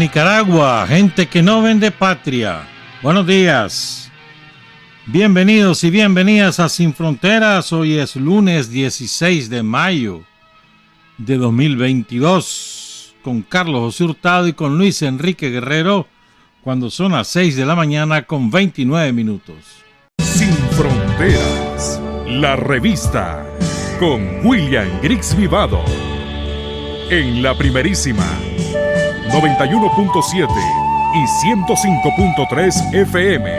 Nicaragua, gente que no vende patria. Buenos días. Bienvenidos y bienvenidas a Sin Fronteras. Hoy es lunes 16 de mayo de 2022 con Carlos José Hurtado y con Luis Enrique Guerrero cuando son las 6 de la mañana con 29 minutos. Sin Fronteras, la revista con William Griggs Vivado en la primerísima 91.7 y 105.3 FM.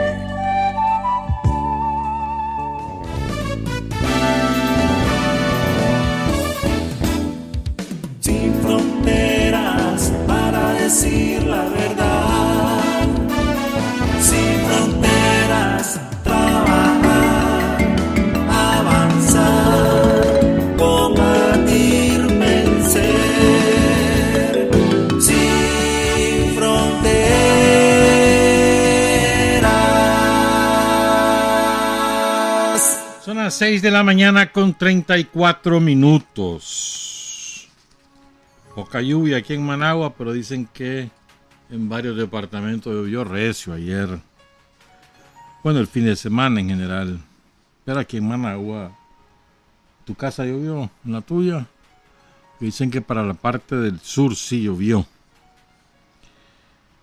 Sin fronteras para decir la verdad. Sin fronteras, trabajar, avanzar, combatir, vencer. Sin fronteras. Son las 6 de la mañana con 34 minutos. Poca lluvia aquí en Managua, pero dicen que en varios departamentos llovió recio ayer. Bueno, el fin de semana en general. Pero aquí en Managua, ¿tu casa llovió? ¿En la tuya? Dicen que para la parte del sur sí llovió.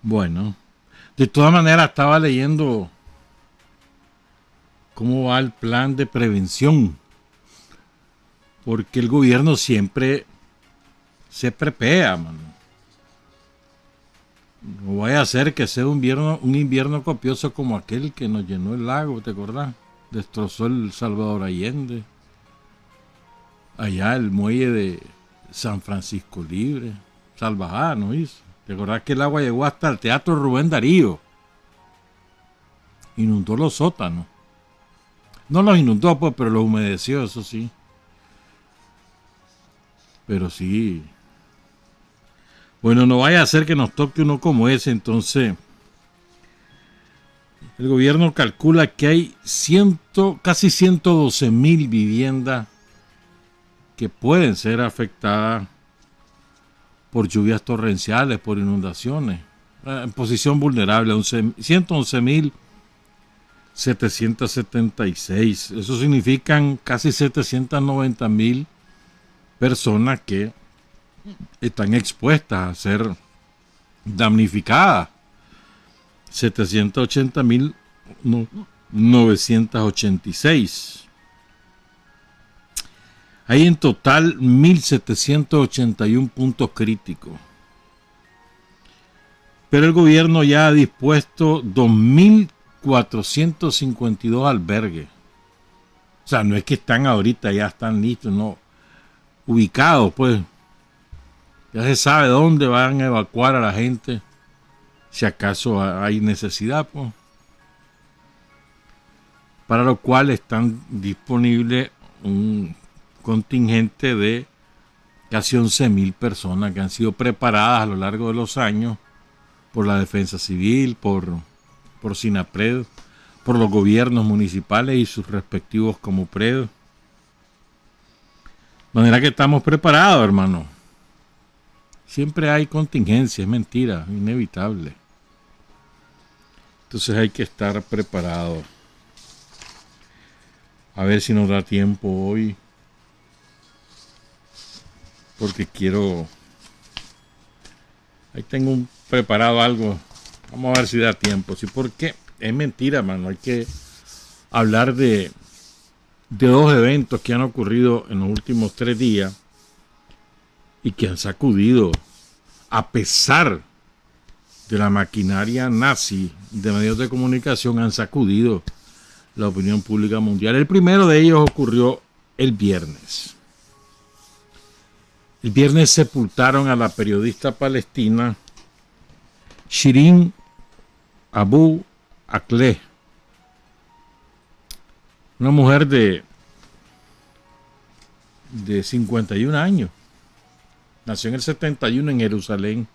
Bueno, de todas maneras estaba leyendo cómo va el plan de prevención. Porque el gobierno siempre se prepea, mano. No vaya a ser que sea un invierno copioso como aquel que nos llenó el lago, ¿te acordás? Destrozó el Salvador Allende. Allá el muelle de San Francisco Libre. Salvajada nos hizo. ¿Te acordás que el agua llegó hasta el Teatro Rubén Darío? Inundó los sótanos. No los inundó, pues, pero los humedeció, eso sí. Pero sí. Bueno, no vaya a ser que nos toque uno como ese, entonces. El gobierno calcula que hay casi 112,000 viviendas que pueden ser afectadas por lluvias torrenciales, por inundaciones. En posición vulnerable, 111,776. Eso significan casi 790,000 personas que están expuestas a ser damnificadas. 780,986. Hay en total 1,781 puntos críticos. Pero el gobierno ya ha dispuesto 2,452 albergues. O sea, no es que están ahorita, ya están listos, no. Ubicados, pues. Ya se sabe dónde van a evacuar a la gente, si acaso hay necesidad, pues. Para lo cual están disponibles un contingente de casi 11,000 personas que han sido preparadas a lo largo de los años por la Defensa Civil, por SINAPRED, por los gobiernos municipales y sus respectivos Comupred. De manera que estamos preparados, hermano. Siempre hay contingencia, es mentira, inevitable. Entonces hay que estar preparado. A ver si nos da tiempo hoy. Porque quiero... Ahí tengo preparado algo. Vamos a ver si da tiempo. Sí, porque es mentira, mano. Hay que hablar de dos eventos que han ocurrido en los últimos 3 días. Y que han sacudido, a pesar de la maquinaria nazi de medios de comunicación, han sacudido la opinión pública mundial. El primero de ellos ocurrió el viernes. El viernes sepultaron a la periodista palestina Shirin Abu Akleh, una mujer de 51 años. Nació en el 71 en Jerusalén,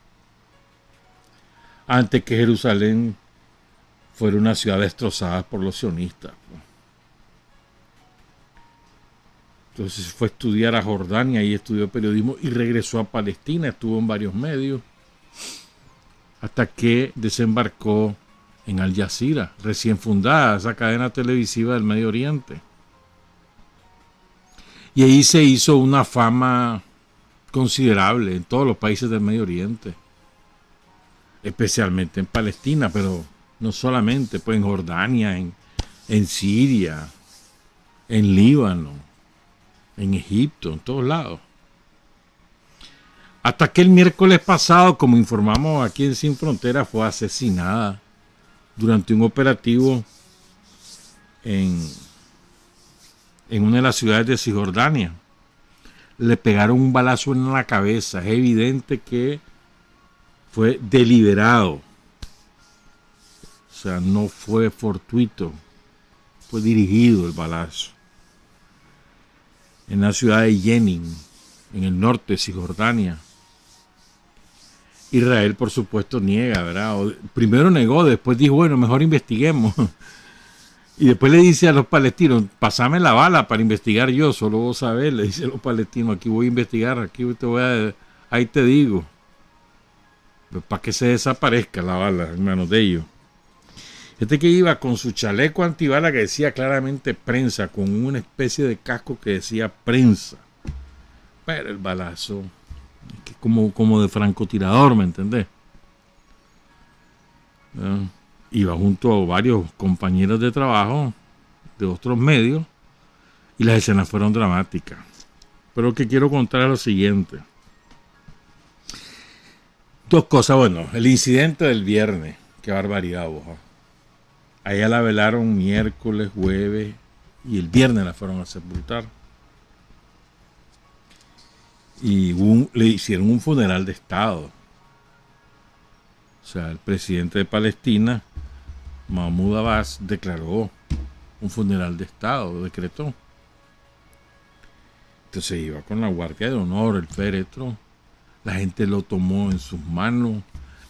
antes que Jerusalén fuera una ciudad destrozada por los sionistas. Entonces fue a estudiar a Jordania y estudió periodismo y regresó a Palestina, estuvo en varios medios. hasta que desembarcó en Al Jazeera, recién fundada, esa cadena televisiva del Medio Oriente. Y ahí se hizo una fama considerable en todos los países del Medio Oriente, especialmente en Palestina, pero no solamente, pues en Jordania, en Siria, en Líbano, en Egipto, en todos lados. Hasta que el miércoles pasado, como informamos aquí en Sin Fronteras, fue asesinada durante un operativo en una de las ciudades de Cisjordania. Le pegaron un balazo en la cabeza. Es evidente que fue deliberado. O sea, no fue fortuito. Fue dirigido el balazo. En la ciudad de Jenin, en el norte de Cisjordania. Israel, por supuesto, niega, ¿verdad? Primero negó, después dijo, bueno, mejor investiguemos. Y después le dice a los palestinos, pasame la bala para investigar yo, solo vos sabés, le dice a los palestinos, aquí voy a investigar, aquí te voy a, ahí te digo. Para que se desaparezca la bala en manos de ellos. Este que iba con su chaleco antibala que decía claramente prensa, con una especie de casco que decía prensa. Pero el balazo, como de francotirador, ¿me entendés? Iba junto a varios compañeros de trabajo de otros medios y las escenas fueron dramáticas. Pero lo que quiero contar es lo siguiente. Dos cosas. Bueno, el incidente del viernes. Qué barbaridad, vos. A ella la velaron miércoles, jueves y el viernes la fueron a sepultar. Y le hicieron un funeral de Estado. O sea, el presidente de Palestina, Mahmoud Abbas, declaró un funeral de Estado, decretó. Entonces iba con la guardia de honor, el féretro. La gente lo tomó en sus manos.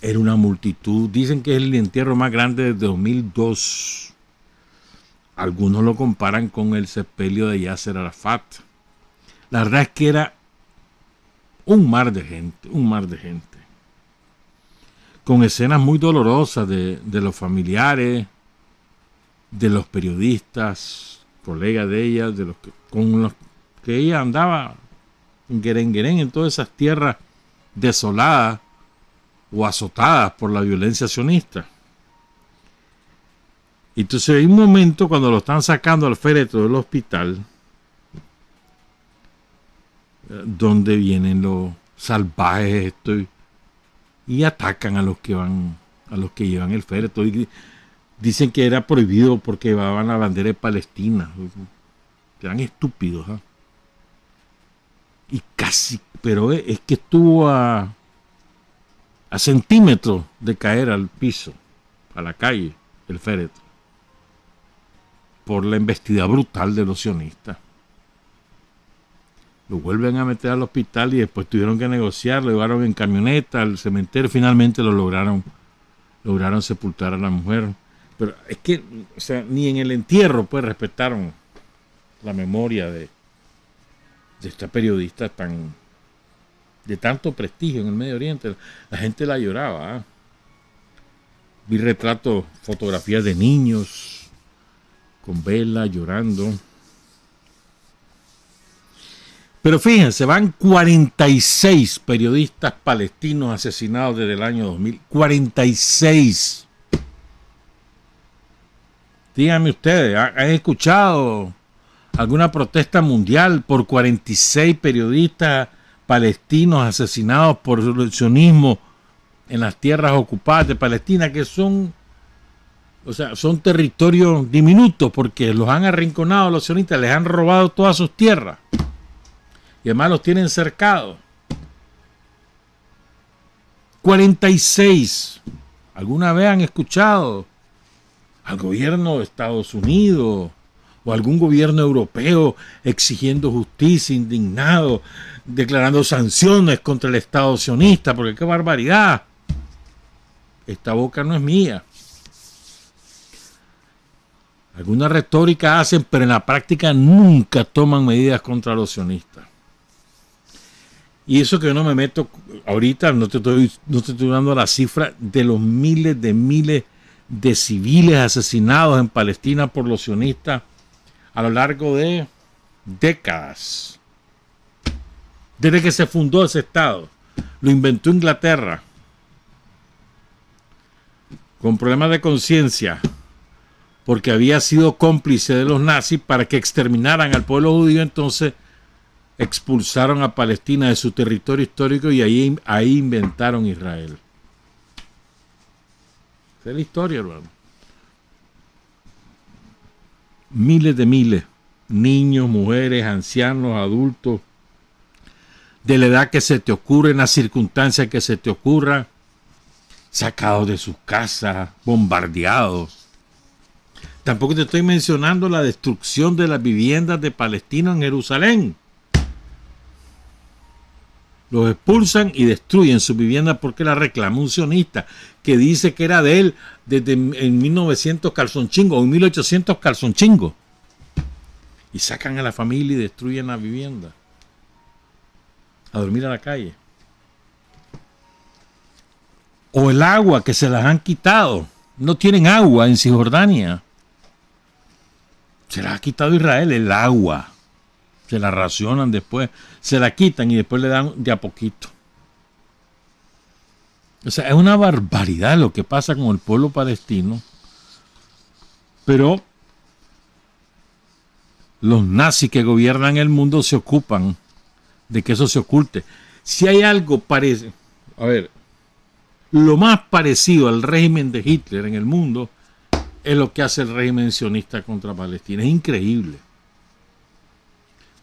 Era una multitud. Dicen que es el entierro más grande desde 2002. Algunos lo comparan con el sepelio de Yasser Arafat. La verdad es que era un mar de gente. Con escenas muy dolorosas de los familiares, de los periodistas, colegas de ella, con los que ella andaba en Gueren, en todas esas tierras desoladas o azotadas por la violencia sionista. Entonces hay un momento cuando lo están sacando al féretro del hospital, donde vienen los salvajes y atacan a los que llevan el féretro. Y dicen que era prohibido porque llevaban la bandera de Palestina. Eran estúpidos, ¿eh? Y casi, pero es que estuvo a centímetros de caer al piso, a la calle, el féretro, por la embestida brutal de los sionistas. Lo vuelven a meter al hospital y después tuvieron que negociar, lo llevaron en camioneta al cementerio, finalmente lo lograron sepultar a la mujer. Pero es que, o sea, ni en el entierro pues respetaron la memoria de esta periodista de tanto prestigio en el Medio Oriente. La gente la lloraba, ¿eh? Vi retratos, fotografías de niños con vela llorando. Pero fíjense, van 46 periodistas palestinos asesinados desde el año 2000. 46. Díganme ustedes, ¿han escuchado alguna protesta mundial por 46 periodistas palestinos asesinados por el sionismo en las tierras ocupadas de Palestina, que son territorios diminutos porque los han arrinconado los sionistas, les han robado todas sus tierras y además los tienen cercados? 46. ¿Alguna vez han escuchado al gobierno de Estados Unidos o algún gobierno europeo exigiendo justicia, indignado, declarando sanciones contra el Estado sionista? Porque qué barbaridad. Esta boca no es mía. Alguna retórica hacen, pero en la práctica nunca toman medidas contra los sionistas. Y eso que yo no me meto ahorita, no te estoy dando la cifra de los miles de civiles asesinados en Palestina por los sionistas a lo largo de décadas. Desde que se fundó ese Estado. Lo inventó Inglaterra. Con problemas de conciencia. Porque había sido cómplice de los nazis para que exterminaran al pueblo judío. Entonces expulsaron a Palestina de su territorio histórico y ahí inventaron Israel. Esa es la historia, hermano. Miles, niños, mujeres, ancianos, adultos, de la edad que se te ocurre, en las circunstancias que se te ocurra, sacados de sus casas, bombardeados. Tampoco te estoy mencionando la destrucción de las viviendas de palestinos en Jerusalén. Los expulsan y destruyen sus viviendas porque la reclama un sionista que dice que era de él desde en 1900 calzonchingo o en 1800 calzonchingo. Y sacan a la familia y destruyen la vivienda. A dormir a la calle. O el agua que se las han quitado. No tienen agua en Cisjordania. Se las ha quitado Israel el agua. Se la racionan después, se la quitan y después le dan de a poquito. O sea, es una barbaridad lo que pasa con el pueblo palestino. Pero los nazis que gobiernan el mundo se ocupan de que eso se oculte. Si hay algo parecido, a ver, lo más parecido al régimen de Hitler en el mundo es lo que hace el régimen sionista contra Palestina. Es increíble.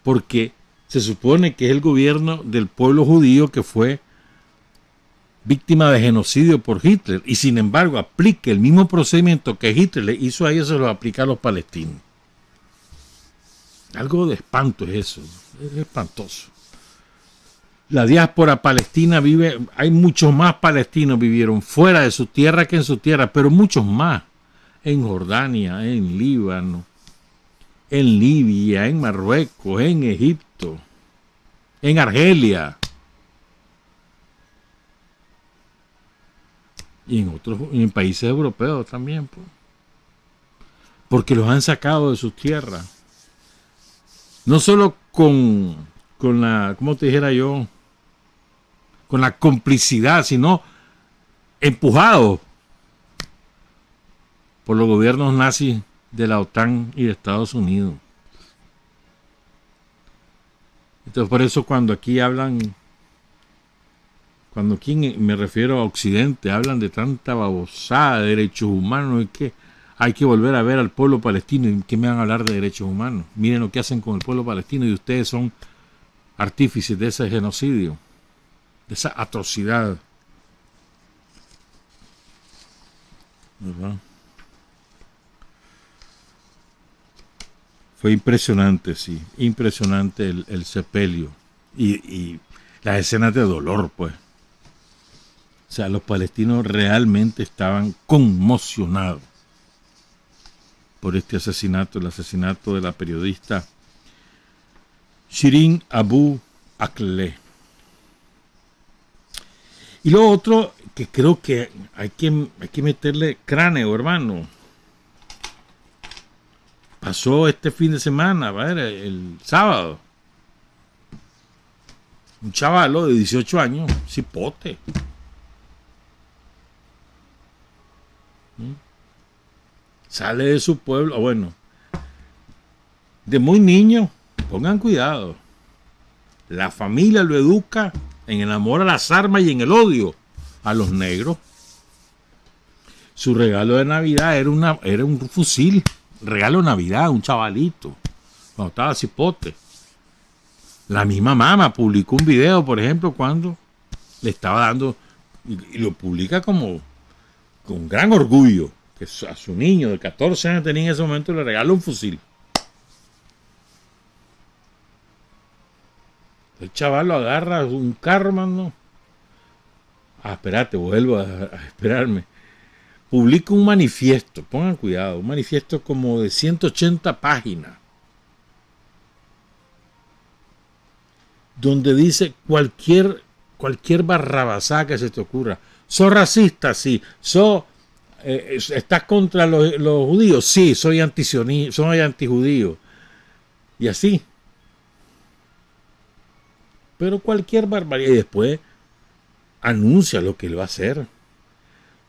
Porque se supone que es el gobierno del pueblo judío que fue víctima de genocidio por Hitler y sin embargo aplica el mismo procedimiento que Hitler le hizo a ellos, se lo aplica a los palestinos. Algo de espanto es eso, es espantoso. La diáspora palestina vive, hay muchos más palestinos vivieron fuera de su tierra que en su tierra, pero muchos más en Jordania, en Líbano, en Libia, en Marruecos, en Egipto, en Argelia y en países europeos también, pues, porque los han sacado de sus tierras. No solo con la, ¿cómo te dijera yo? Con la complicidad, sino empujados por los gobiernos nazis de la OTAN y de Estados Unidos. Entonces por eso cuando aquí me refiero a Occidente, hablan de tanta babosada de derechos humanos, es que hay que volver a ver al pueblo palestino. ¿Y qué me van a hablar de derechos humanos? Miren lo que hacen con el pueblo palestino y ustedes son artífices de ese genocidio, de esa atrocidad. ¿Verdad? Fue impresionante, sí, impresionante el sepelio y las escenas de dolor, pues. O sea, los palestinos realmente estaban conmocionados por este asesinato, el asesinato de la periodista Shirin Abu Akleh. Y lo otro que creo que hay que meterle cráneo, hermano. Pasó este fin de semana, ¿vale? El sábado. Un chavalo de 18 años, cipote. Sale de su pueblo, bueno, de muy niño, pongan cuidado. La familia lo educa en el amor a las armas y en el odio a los negros. Su regalo de Navidad era un fusil. Regalo de Navidad, un chavalito, cuando estaba cipote. La misma mamá publicó un video, por ejemplo, cuando le estaba dando, y lo publica como con gran orgullo, que a su niño de 14 años tenía en ese momento, le regala un fusil. El chaval lo agarra un carro, mano. Espérate, vuelvo a esperarme. Publica un manifiesto, pongan cuidado, un manifiesto como de 180 páginas. donde dice cualquier barrabasada que se te ocurra. ¿Sos racista? Sí. ¿Estás contra los judíos? Sí, soy antijudío. Y así. Pero cualquier barbaridad. Y después anuncia lo que él va a hacer.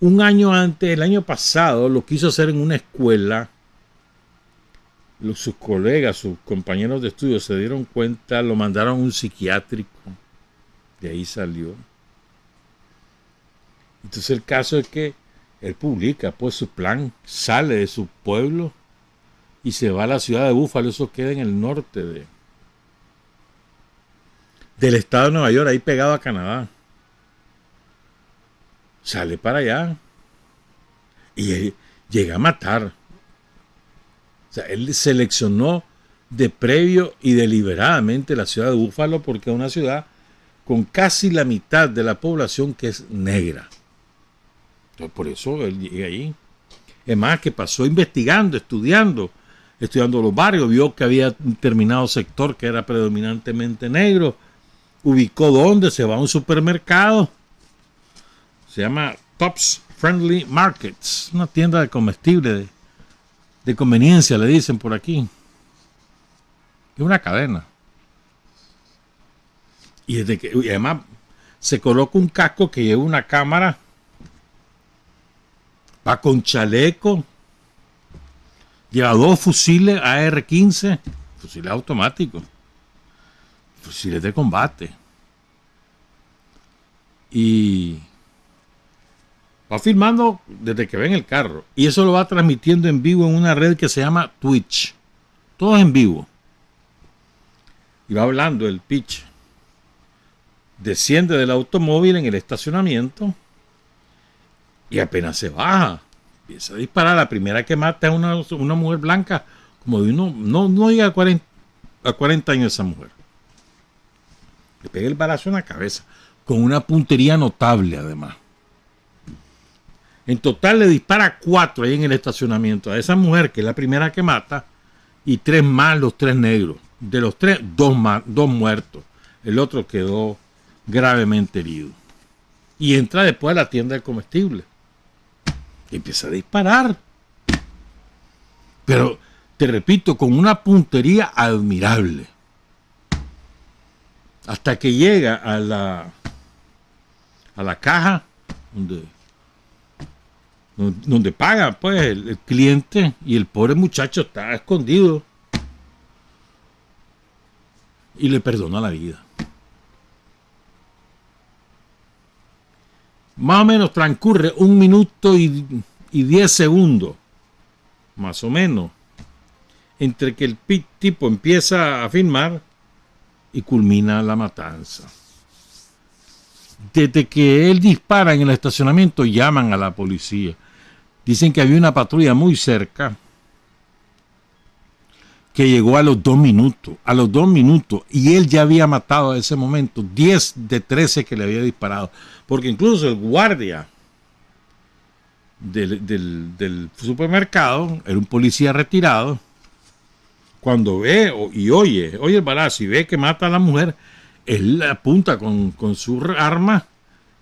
Un año antes, el año pasado, lo quiso hacer en una escuela. Sus colegas, sus compañeros de estudio se dieron cuenta, lo mandaron a un psiquiátrico. De ahí salió. Entonces el caso es que él publica pues su plan, sale de su pueblo y se va a la ciudad de Búfalo. Eso queda en el norte del estado de Nueva York, ahí pegado a Canadá. Sale para allá y él llega a matar. O sea, él seleccionó de previo y deliberadamente la ciudad de Búfalo porque es una ciudad con casi la mitad de la población que es negra. Entonces, por eso él llega ahí. Es más, que pasó investigando, estudiando los barrios, vio que había un determinado sector que era predominantemente negro, ubicó dónde, se va a un supermercado, se llama Tops Friendly Markets, una tienda de comestibles de conveniencia, le dicen por aquí. Es una cadena. Y además se coloca un casco que lleva una cámara, va con chaleco, lleva 2 fusiles AR-15, fusiles automáticos, fusiles de combate. Y va filmando desde que ve en el carro. Y eso lo va transmitiendo en vivo en una red que se llama Twitch. Todo en vivo. Y va hablando el pitch. Desciende del automóvil en el estacionamiento y apenas se baja, empieza a disparar. La primera que mata es una mujer blanca, como de no llega a 40 años esa mujer. Le pega el balazo en la cabeza, con una puntería notable además. En total le dispara 4 ahí en el estacionamiento a esa mujer, que es la primera que mata, y 3 más, los 3 negros. De los 3, 2 muertos. El otro quedó gravemente herido. Y entra después a la tienda de comestibles. Y empieza a disparar. Pero, te repito, con una puntería admirable. Hasta que llega a la caja donde paga pues el cliente, y el pobre muchacho está escondido. Y le perdona la vida. Más o menos transcurre 1 minuto y 10 segundos, más o menos, entre que el tipo empieza a filmar y culmina la matanza. Desde que él dispara en el estacionamiento, llaman a la policía. Dicen que había una patrulla muy cerca que llegó a los 2 minutos. A los 2 minutos. Y él ya había matado a ese momento 10 de 13 que le había disparado. Porque incluso el guardia del supermercado era un policía retirado. Cuando ve y oye el balazo y ve que mata a la mujer, él le apunta con su arma,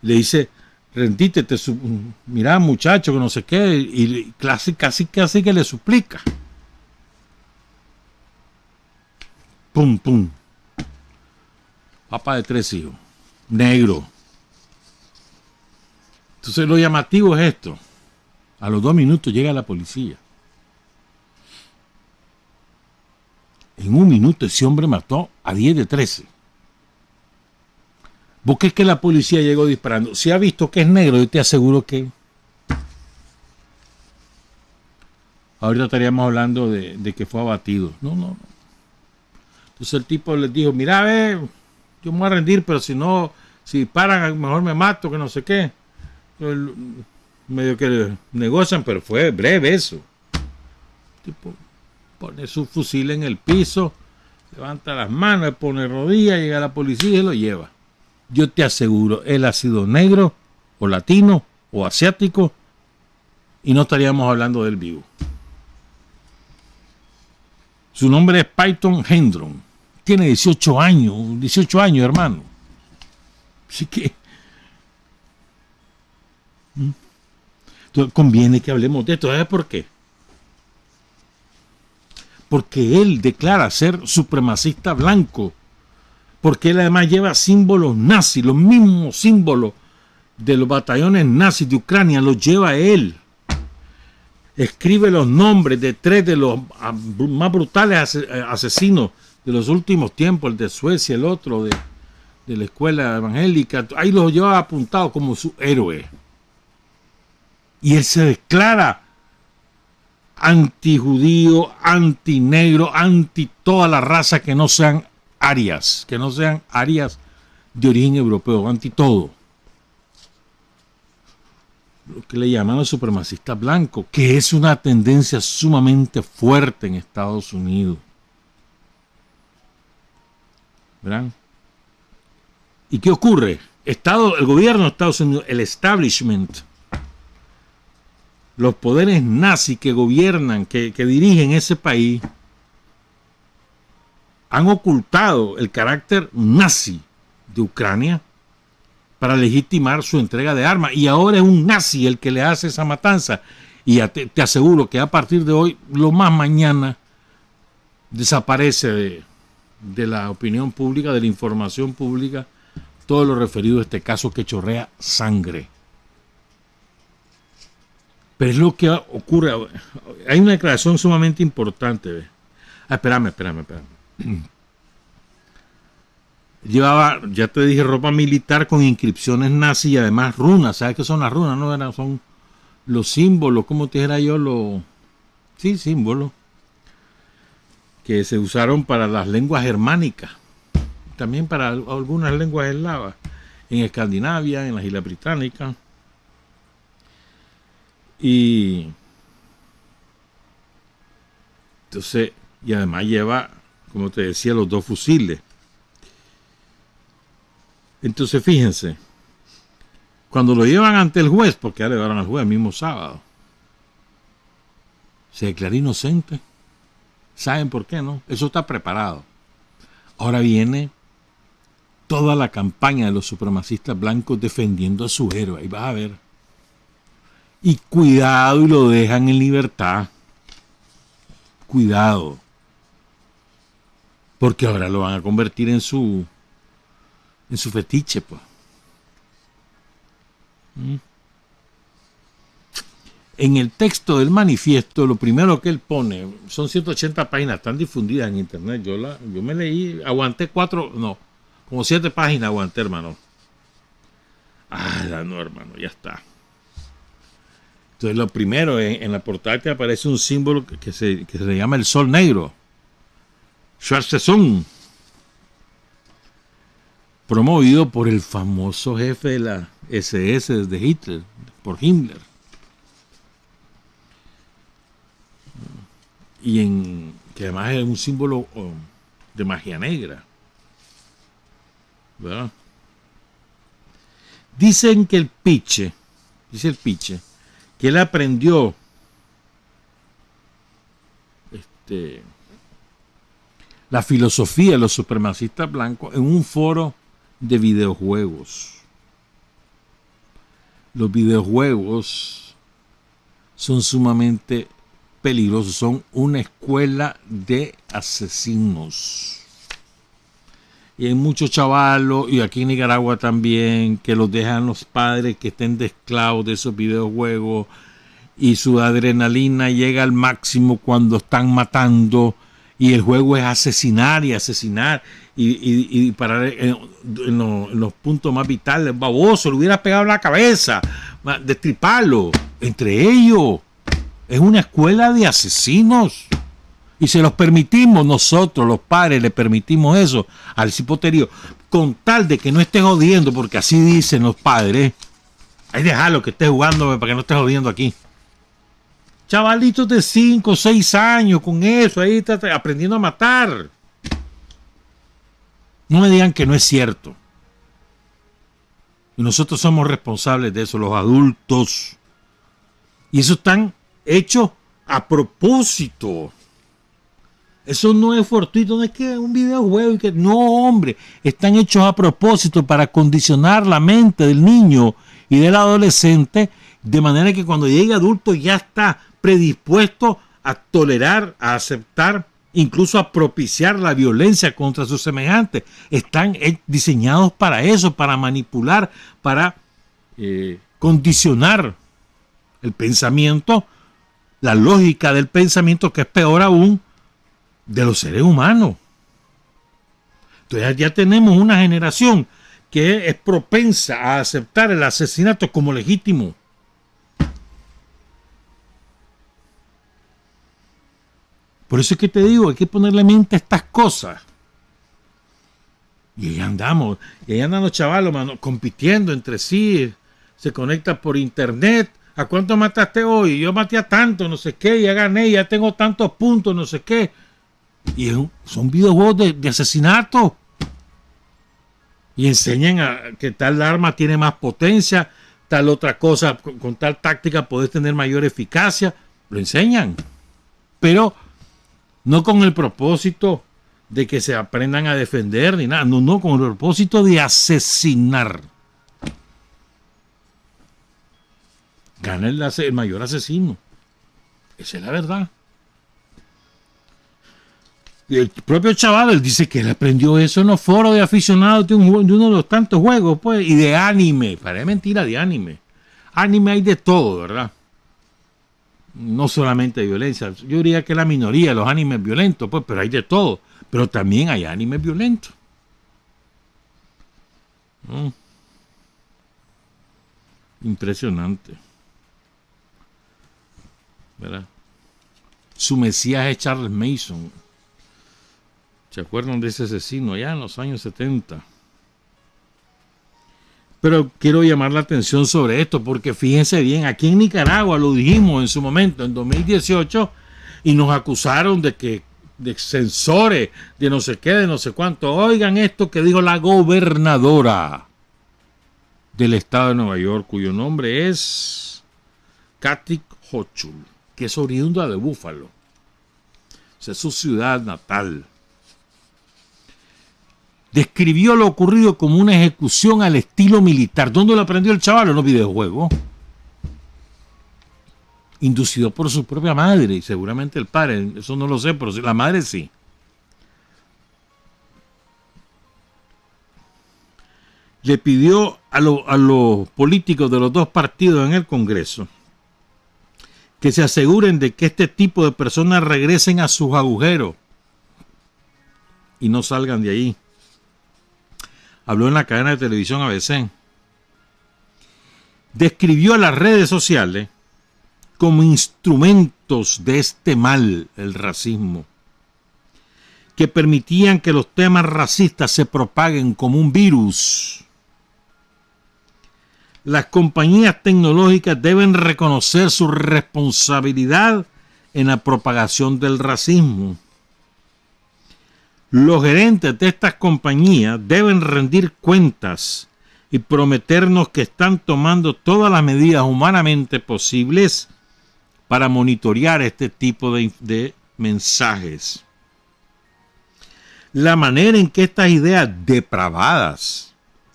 le dice: rendítete, mira muchacho, que no sé qué, y casi que le suplica. Pum, pum. Papá de 3 hijos, negro. Entonces lo llamativo es esto: a los 2 minutos llega la policía. En 1 minuto ese hombre mató a 10 de 13. ¿Vos crees que la policía llegó disparando? Si ha visto que es negro, yo te aseguro que ahorita estaríamos hablando de que fue abatido. No. Entonces el tipo les dijo: mira, yo me voy a rendir, pero si disparan, mejor me mato, que no sé qué. Medio que negocian, pero fue breve eso. El tipo pone su fusil en el piso, levanta las manos, pone rodillas, llega la policía y lo lleva. Yo te aseguro, él ha sido negro, o latino, o asiático, y no estaríamos hablando del vivo. Su nombre es Peyton Hendron. tiene 18 años, hermano. Así que entonces, conviene que hablemos de esto. ¿Sabes por qué? Porque él declara ser supremacista blanco. Porque él además lleva símbolos nazis, los mismos símbolos de los batallones nazis de Ucrania, los lleva él. Escribe los nombres de 3 de los más brutales asesinos de los últimos tiempos, el de Suecia, el otro de la escuela evangélica. Ahí los lleva apuntados como su héroe. Y él se declara antijudío, antinegro, anti toda la raza que no sean arias, de origen europeo, anti todo. Lo que le llaman los supremacistas blancos, que es una tendencia sumamente fuerte en Estados Unidos. ¿Verán? ¿Y qué ocurre? El gobierno de Estados Unidos, el establishment, los poderes nazis que gobiernan, que dirigen ese país, han ocultado el carácter nazi de Ucrania para legitimar su entrega de armas. Y ahora es un nazi el que le hace esa matanza. Y te aseguro que a partir de hoy, lo más mañana, desaparece de la opinión pública, de la información pública, todo lo referido a este caso que chorrea sangre. Pero es lo que ocurre. Hay una declaración sumamente importante. Espérame. Llevaba, ya te dije, ropa militar con inscripciones nazis y además runas. ¿Sabes qué son las runas? No, son los símbolos, ¿cómo te dijera yo? Símbolos que se usaron para las lenguas germánicas, también para algunas lenguas eslavas, en Escandinavia, en las Islas Británicas. Y entonces, y además lleva, como te decía, los 2 fusiles. Entonces, fíjense, cuando lo llevan ante el juez, porque ya le llevaron al juez el mismo sábado, se declara inocente. ¿Saben por qué, no? Eso está preparado. Ahora viene toda la campaña de los supremacistas blancos defendiendo a su héroe. Ahí vas a ver. Y cuidado, y lo dejan en libertad. Cuidado. Porque ahora lo van a convertir en su fetiche, pues. En el texto del manifiesto, lo primero que él pone, son 180 páginas, están difundidas en internet. Yo me leí, aguanté como 7 páginas aguanté, hermano. No, hermano, ya está. Entonces, lo primero, en la portada te aparece un símbolo que se llama el sol negro. Schwarze-Sonne. Promovido por el famoso jefe de la SS de Hitler, por Himmler. Y que además es un símbolo de magia negra. ¿Verdad? Dicen que el Piche, que él aprendió la filosofía de los supremacistas blancos en un foro de videojuegos. Los videojuegos son sumamente peligrosos, son una escuela de asesinos. Y hay muchos chavalos, y aquí en Nicaragua también, que los dejan los padres que estén de esclavos de esos videojuegos, y su adrenalina llega al máximo cuando están matando, y el juego es asesinar y asesinar, y parar en los puntos más vitales. Baboso, le hubiera pegado en la cabeza, destriparlo. Entre ellos, es una escuela de asesinos. Y se los permitimos nosotros, los padres, le permitimos eso al cipoterío, con tal de que no esté jodiendo, porque así dicen los padres. Ahí déjalo que esté jugando para que no esté jodiendo aquí. Chavalitos de 5 o 6 años con eso, ahí está aprendiendo a matar. No me digan que no es cierto. Y nosotros somos responsables de eso, los adultos. Y eso están hechos a propósito. Eso no es fortuito, no es que un videojuego y que no, hombre, están hechos a propósito para condicionar la mente del niño y del adolescente de manera que cuando llegue adulto ya está predispuesto a tolerar, a aceptar, incluso a propiciar la violencia contra sus semejantes. Están diseñados para eso, para manipular, para condicionar el pensamiento, la lógica del pensamiento, que es peor aún, de los seres humanos. Entonces ya tenemos una generación que es propensa a aceptar el asesinato como legítimo. Por eso es que te digo, hay que ponerle mente a estas cosas. Y ahí andamos, y ahí andan los chavalos, mano, compitiendo entre sí, se conectan por internet. ¿A cuánto mataste hoy? Yo maté a tanto, no sé qué, ya gané, ya tengo tantos puntos, no sé qué. Y son videojuegos de asesinato. Y enseñan a que tal arma tiene más potencia, tal otra cosa, con tal táctica podés tener mayor eficacia. Lo enseñan. Pero no con el propósito de que se aprendan a defender ni nada. No, con el propósito de asesinar. Gana el mayor asesino. Esa es la verdad. Y el propio chaval, él dice que él aprendió eso en los foros de aficionados de uno de los tantos juegos, pues, y de anime. Parece mentira, de anime. Anime hay de todo, ¿verdad? No solamente de violencia. Yo diría que la minoría de los animes violentos, pues, pero hay de todo. Pero también hay animes violentos. Impresionante. ¿Verdad? Su mesías es Charles Manson. ¿Se acuerdan de ese asesino allá en los años 70? Pero quiero llamar la atención sobre esto, porque fíjense bien, aquí en Nicaragua lo dijimos en su momento, en 2018, y nos acusaron de censores, de no sé qué, de no sé cuánto. Oigan esto que dijo la gobernadora del estado de Nueva York, cuyo nombre es Kathy Hochul, que es oriunda de Búfalo. O sea, es su ciudad natal. Describió lo ocurrido como una ejecución al estilo militar. ¿Dónde lo aprendió el chaval? En los videojuegos. Inducido por su propia madre y seguramente el padre. Eso no lo sé, pero la madre sí. Le pidió a los políticos de los dos partidos en el Congreso que se aseguren de que este tipo de personas regresen a sus agujeros y no salgan de ahí. Habló en la cadena de televisión ABC. Describió a las redes sociales como instrumentos de este mal, el racismo, que permitían que los temas racistas se propaguen como un virus. Las compañías tecnológicas deben reconocer su responsabilidad en la propagación del racismo. Los gerentes de estas compañías deben rendir cuentas y prometernos que están tomando todas las medidas humanamente posibles para monitorear este tipo de mensajes. La manera en que estas ideas depravadas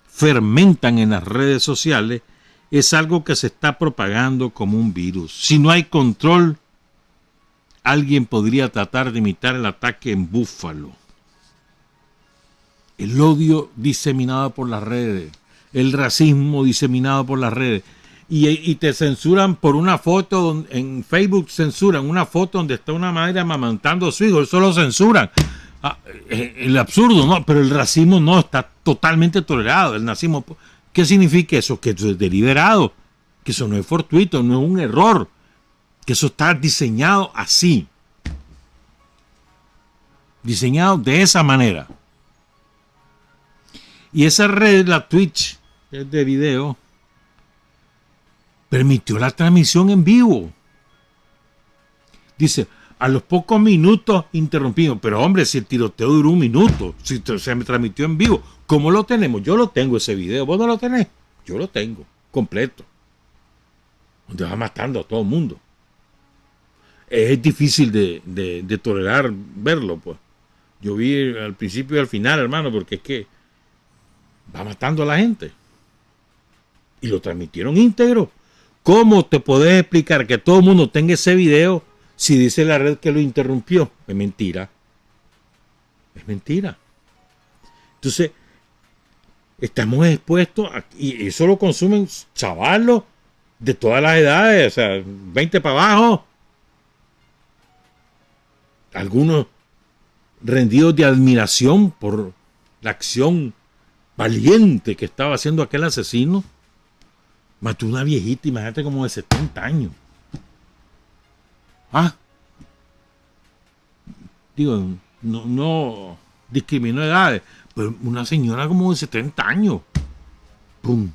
fermentan en las redes sociales es algo que se está propagando como un virus. Si no hay control, alguien podría tratar de imitar el ataque en Búfalo. El odio diseminado por las redes, el racismo diseminado por las redes. Y te censuran por una foto, en Facebook censuran una foto donde está una madre amamantando a su hijo, eso lo censuran. El absurdo, ¿no? Pero el racismo no, está totalmente tolerado. El nazismo, ¿qué significa eso? Que eso es deliberado, que eso no es fortuito, no es un error, que eso está diseñado así. Diseñado de esa manera. Y esa red, la Twitch, es de video, permitió la transmisión en vivo. Dice, a los pocos minutos interrumpimos. Pero hombre, si el tiroteo duró un minuto, si se me transmitió en vivo, ¿cómo lo tenemos? Yo lo tengo ese video. ¿Vos no lo tenés? Yo lo tengo, completo. Donde va matando a todo el mundo. es difícil de tolerar verlo, pues. Yo vi al principio y al final, hermano, porque es que va matando a la gente. Y lo transmitieron íntegro. ¿Cómo te podés explicar que todo el mundo tenga ese video si dice la red que lo interrumpió? Es mentira. Es mentira. Entonces, estamos expuestos y eso lo consumen chavalos de todas las edades, o sea, 20 para abajo. Algunos rendidos de admiración por la acción valiente que estaba haciendo aquel asesino. Mató una viejita, imagínate, como de 70 años. Digo, no discriminó edades, pero una señora como de 70 años. ¡Pum!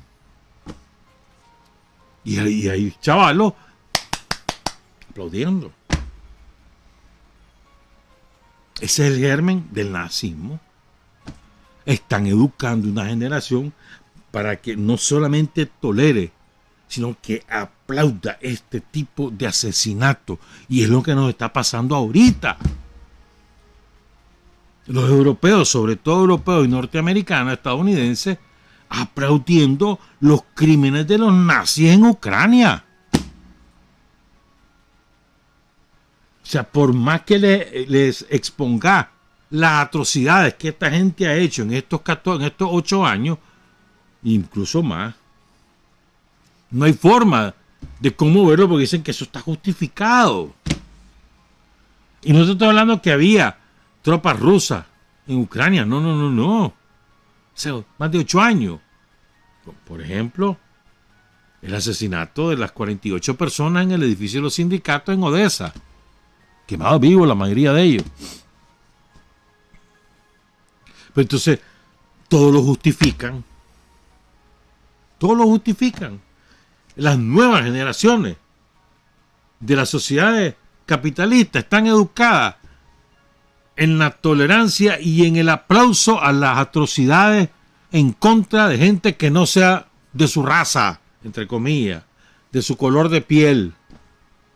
Y ahí chavalos aplaudiendo. Ese es el germen del nazismo. Están educando una generación para que no solamente tolere, sino que aplauda este tipo de asesinato. Y es lo que nos está pasando ahorita. Los europeos, sobre todo europeos y norteamericanos, estadounidenses, aplaudiendo los crímenes de los nazis en Ucrania. O sea, por más que les exponga las atrocidades que esta gente ha hecho en estos 8 años, incluso más, no hay forma de cómo verlo porque dicen que eso está justificado. Y no te estoy hablando que había tropas rusas en Ucrania, no. O sea, más de 8 años. Por ejemplo, el asesinato de las 48 personas en el edificio de los sindicatos en Odessa. Quemados vivos la mayoría de ellos. Pero entonces, todos lo justifican. Todos lo justifican. Las nuevas generaciones de las sociedades capitalistas están educadas en la tolerancia y en el aplauso a las atrocidades en contra de gente que no sea de su raza, entre comillas, de su color de piel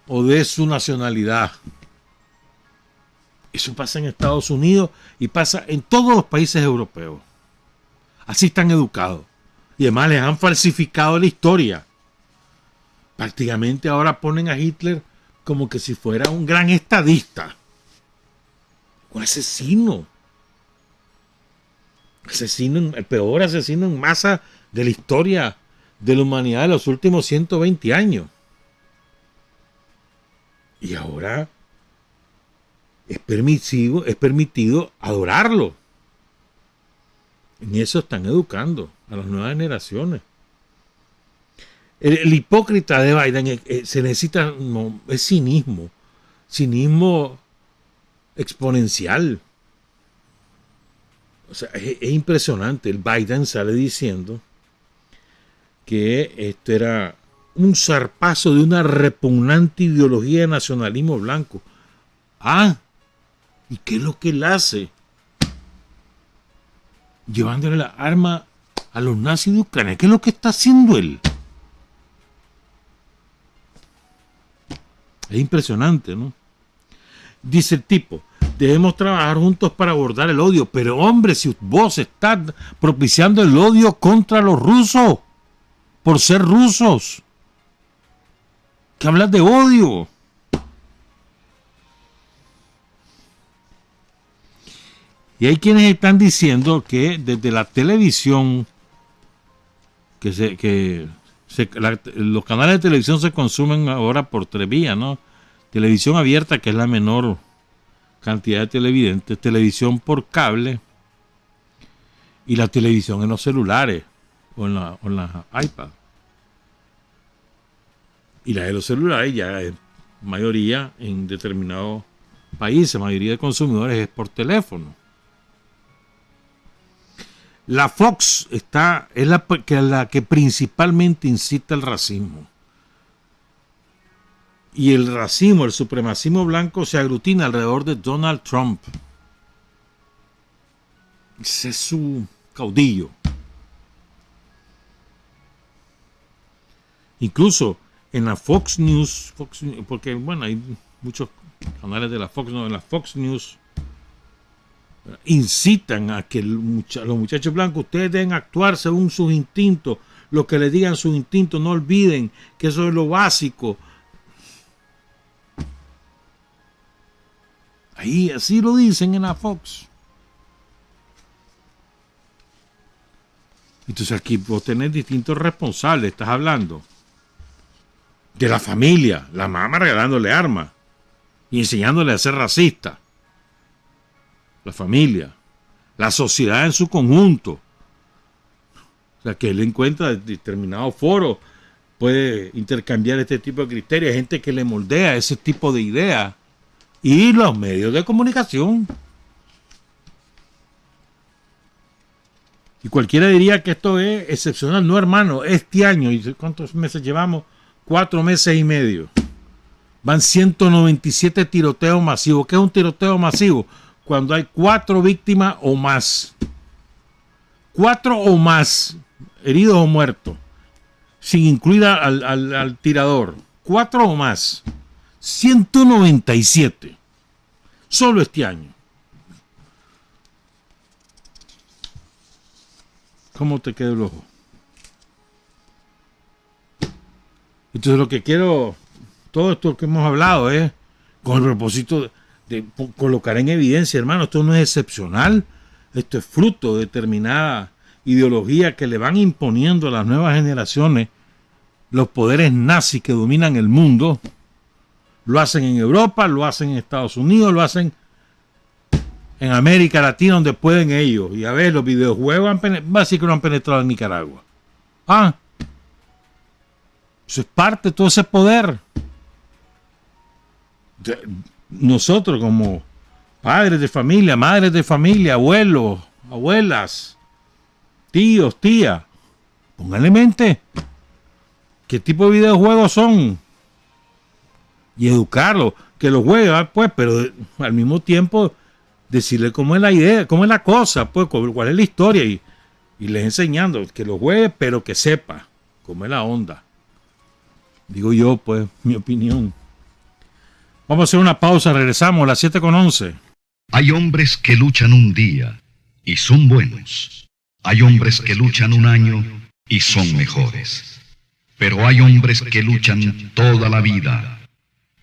o de su nacionalidad. Eso pasa en Estados Unidos y pasa en todos los países europeos. Así están educados. Y además les han falsificado la historia. Prácticamente ahora ponen a Hitler como que si fuera un gran estadista. Un asesino. El peor asesino en masa de la historia de la humanidad de los últimos 120 años. Y ahora es permitido adorarlo. En eso están educando a las nuevas generaciones. El hipócrita de Biden se necesita, es cinismo exponencial. O sea, es impresionante. El Biden sale diciendo que esto era un zarpazo de una repugnante ideología de nacionalismo blanco. ¿Y qué es lo que él hace? Llevándole la arma a los nazis de Ucrania. ¿Qué es lo que está haciendo él? Es impresionante, ¿no? Dice el tipo, debemos trabajar juntos para abordar el odio. Pero hombre, si vos estás propiciando el odio contra los rusos, por ser rusos, ¿qué hablas de odio? Y hay quienes están diciendo que desde la televisión, los canales de televisión se consumen ahora por 3 vías, ¿no? Televisión abierta, que es la menor cantidad de televidentes, televisión por cable y la televisión en los celulares o en la iPad. Y la de los celulares ya es mayoría en determinados países, mayoría de consumidores es por teléfono. La Fox es la que principalmente incita al racismo. Y el racismo, el supremacismo blanco se aglutina alrededor de Donald Trump. Ese es su caudillo. Incluso en la Fox News, porque bueno, hay muchos canales de la Fox, no, en la Fox News, incitan a que los muchachos blancos, ustedes deben actuar según sus instintos, lo que les digan sus instintos, no olviden que eso es lo básico. Ahí así lo dicen en la Fox. Entonces aquí vos tenés distintos responsables. Estás hablando de la familia, la mamá regalándole armas y enseñándole a ser racista. La familia, la sociedad en su conjunto. O sea, que él encuentra determinados foros, puede intercambiar este tipo de criterios. Hay gente que le moldea ese tipo de ideas. Y los medios de comunicación. Y cualquiera diría que esto es excepcional. No, hermano, este año, ¿y cuántos meses llevamos? 4 meses y medio. Van 197 tiroteos masivos. ¿Qué es un tiroteo masivo? Cuando hay 4 víctimas o más. 4 o más heridos o muertos. Sin incluir al tirador. 4 o más. 197. Solo este año. ¿Cómo te queda el ojo? Entonces lo que quiero, todo esto que hemos hablado es con el propósito de colocar en evidencia, hermano, esto no es excepcional, esto es fruto de determinada ideología que le van imponiendo a las nuevas generaciones los poderes nazis que dominan el mundo. Lo hacen en Europa, lo hacen en Estados Unidos, lo hacen en América Latina, donde pueden ellos. Y a ver, los videojuegos básicamente no han penetrado en Nicaragua. Eso es parte de todo ese poder. Nosotros como padres de familia, madres de familia, abuelos, abuelas, tíos, tías, pónganle mente qué tipo de videojuegos son y educarlos, que los jueguen, pues, pero al mismo tiempo decirle cómo es la idea, cómo es la cosa, pues, cuál es la historia y les enseñando que lo juegue, pero que sepa cómo es la onda. Digo yo, pues, mi opinión. Vamos a hacer una pausa, regresamos a las 7:11. Hay hombres que luchan un día y son buenos. Hay hombres que luchan un año y son mejores. Pero hay hombres que luchan toda la vida.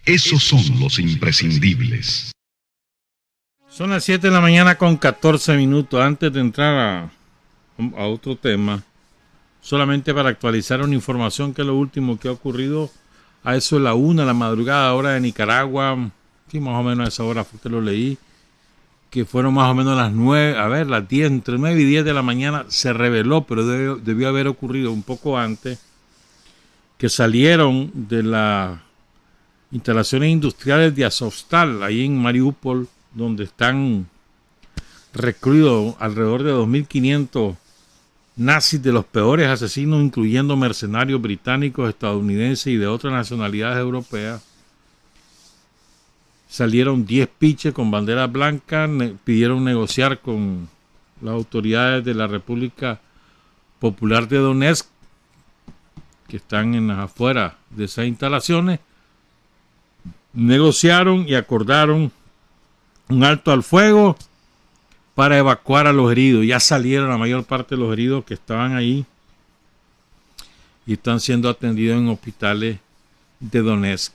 Esos son los imprescindibles. Son las 7 de la mañana con 14 minutos. Antes de entrar a otro tema, solamente para actualizar una información que es lo último que ha ocurrido a eso de la 1 de la madrugada, hora de Nicaragua. Sí, más o menos a esa hora fue que lo leí, que fueron más o menos las 9, las 10, entre 9 y 10 de la mañana se reveló, pero debió haber ocurrido un poco antes, que salieron de las instalaciones industriales de Azovstal, ahí en Mariupol, donde están recluidos alrededor de 2.500 nazis de los peores asesinos, incluyendo mercenarios británicos, estadounidenses y de otras nacionalidades europeas. Salieron 10 piches con banderas blancas, pidieron negociar con las autoridades de la República Popular de Donetsk, que están en las afueras de esas instalaciones. Negociaron y acordaron un alto al fuego para evacuar a los heridos. Ya salieron la mayor parte de los heridos que estaban ahí y están siendo atendidos en hospitales de Donetsk.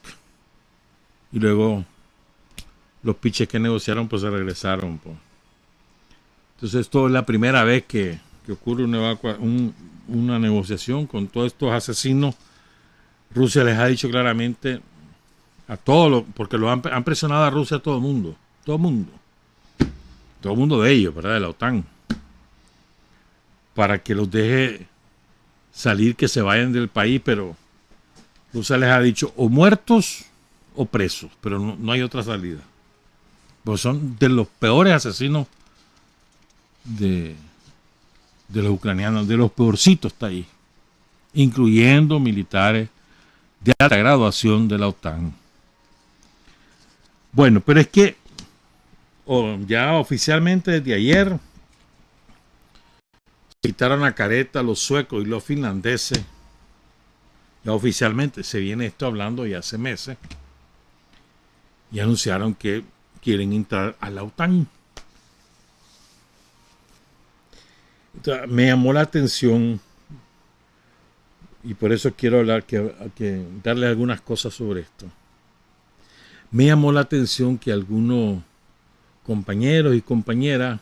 Y luego los piches que negociaron pues se regresaron, pues. Entonces esto es la primera vez que ocurre una negociación con todos estos asesinos. Rusia les ha dicho claramente a todos, porque han presionado a Rusia a todo el mundo de ellos, ¿verdad? De la OTAN, para que los deje salir, que se vayan del país, pero Rusia les ha dicho o muertos o presos, pero no hay otra salida. Pues son de los peores asesinos de los ucranianos, de los peorcitos está ahí, incluyendo militares de alta graduación de la OTAN. Bueno, pero es que ya oficialmente desde ayer quitaron la careta los suecos y los finlandeses. Ya oficialmente se viene esto hablando ya hace meses. y anunciaron que quieren entrar a la OTAN. Entonces, me llamó la atención y por eso quiero hablar, que darle algunas cosas sobre esto. Me llamó la atención que algunos compañeros y compañeras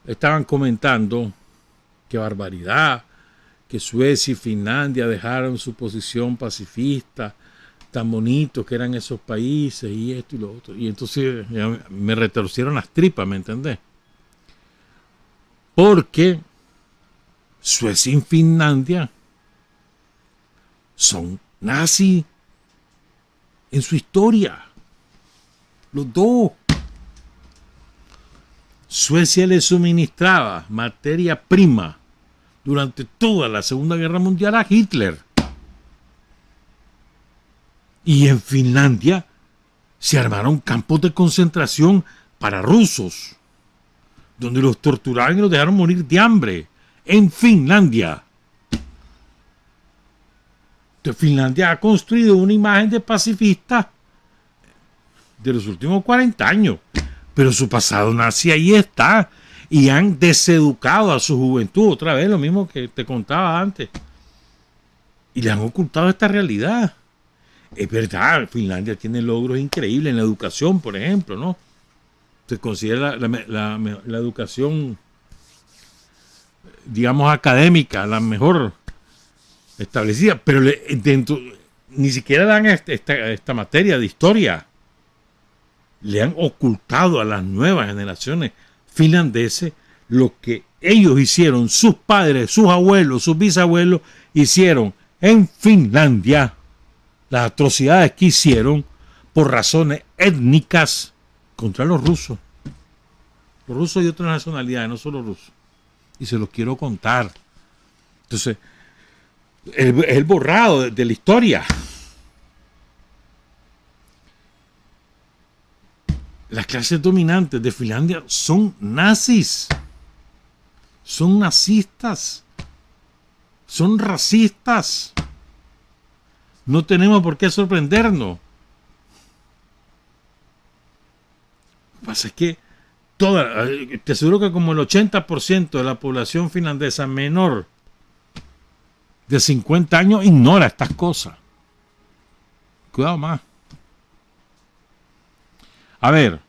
estaban comentando qué barbaridad, que Suecia y Finlandia dejaron su posición pacifista, tan bonitos que eran esos países y esto y lo otro. Y entonces me retorcieron las tripas, ¿me entendés? Porque Suecia y Finlandia son nazis en su historia. Los dos. Suecia le suministraba materia prima durante toda la Segunda Guerra Mundial a Hitler. Y en Finlandia se armaron campos de concentración para rusos, donde los torturaron y los dejaron morir de hambre. En Finlandia. Entonces, Finlandia ha construido una imagen de pacifista de los últimos 40 años. Pero su pasado nazi ahí está. Y han deseducado a su juventud. Otra vez lo mismo que te contaba antes. Y le han ocultado esta realidad. Es verdad, Finlandia tiene logros increíbles en la educación, por ejemplo, ¿no? Se considera la educación, digamos, académica, la mejor establecida, pero ni siquiera dan esta materia de historia. Le han ocultado a las nuevas generaciones finlandeses lo que ellos hicieron, sus padres, sus abuelos, sus bisabuelos hicieron en Finlandia, las atrocidades que hicieron por razones étnicas contra los rusos. Los rusos y otras nacionalidades, no solo rusos. Y se los quiero contar. Entonces, el borrado de la historia. Las clases dominantes de Finlandia son nazis. Son nazistas. Son racistas. No tenemos por qué sorprendernos. Lo que pasa es que te aseguro que como el 80% de la población finlandesa menor de 50 años ignora estas cosas. Cuidado más. A ver,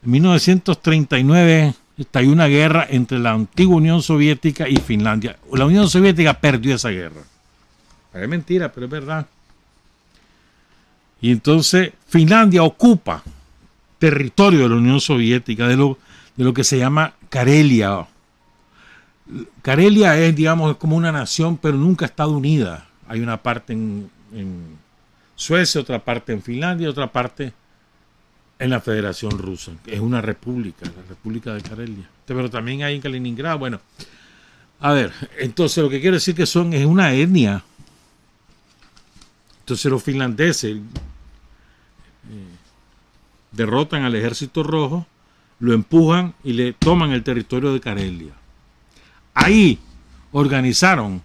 en 1939 estalló una guerra entre la antigua Unión Soviética y Finlandia. La Unión Soviética perdió esa guerra. Es mentira, pero es verdad. Y entonces Finlandia ocupa territorio de la Unión Soviética, de lo que se llama Karelia. Karelia es, digamos, es como una nación, pero nunca ha estado unida. Hay una parte en Suecia, otra parte en Finlandia, otra parte en la Federación Rusa. Es una república, la República de Karelia. Pero también hay en Kaliningrado. Bueno, a ver, entonces lo que quiero decir que es una etnia. Entonces los finlandeses derrotan al ejército rojo, lo empujan y le toman el territorio de Karelia. Ahí organizaron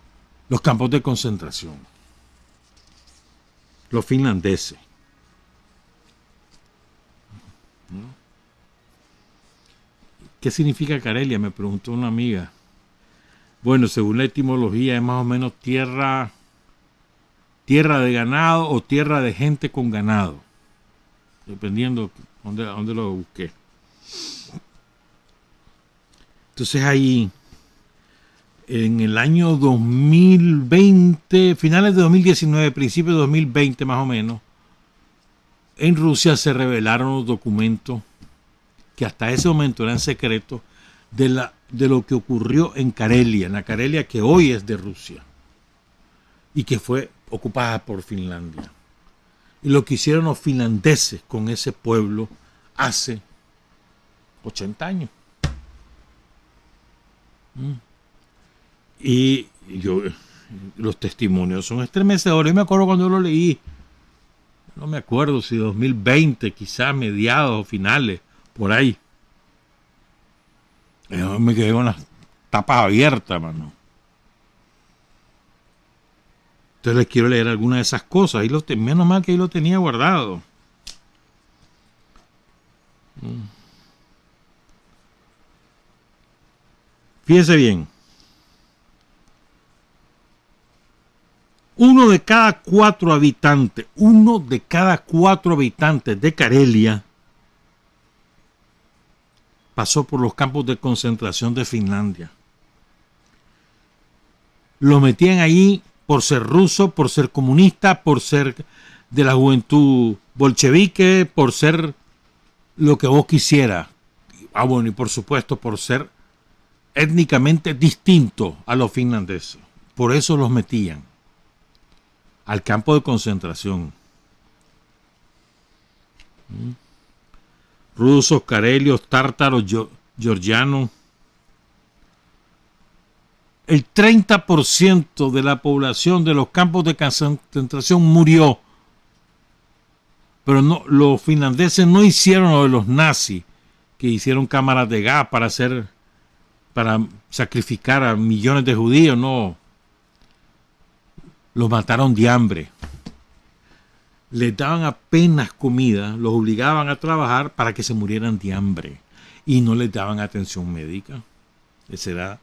los campos de concentración. Los finlandeses. ¿Qué significa Karelia? Me preguntó una amiga. Bueno, según la etimología es más o menos tierra de ganado o tierra de gente con ganado, dependiendo dónde lo busqué. Entonces ahí, en el año 2020, finales de 2019, principios de 2020 más o menos, en Rusia se revelaron los documentos que hasta ese momento eran secretos de lo que ocurrió en Karelia, en la Karelia que hoy es de Rusia y que fue ocupada por Finlandia. Y lo que hicieron los finlandeses con ese pueblo hace 80 años. Y los testimonios son estremecedores. Yo me acuerdo cuando lo leí, no me acuerdo si 2020, quizás mediados o finales, por ahí. Yo me quedé con las tapas abiertas, mano. Entonces les quiero leer algunas de esas cosas. Menos mal que ahí lo tenía guardado. Fíjese bien. Uno de cada cuatro habitantes de Karelia pasó por los campos de concentración de Finlandia. Lo metían allí por ser ruso, por ser comunista, por ser de la juventud bolchevique, por ser lo que vos quisieras. Bueno, y por supuesto por ser étnicamente distinto a los finlandeses. Por eso los metían al campo de concentración. Rusos, karelios, tártaros, georgianos. El 30% de la población de los campos de concentración murió. Pero no, los finlandeses no hicieron lo de los nazis, que hicieron cámaras de gas para sacrificar a millones de judíos. No. Los mataron de hambre. Les daban apenas comida, los obligaban a trabajar para que se murieran de hambre. Y no les daban atención médica. Ese era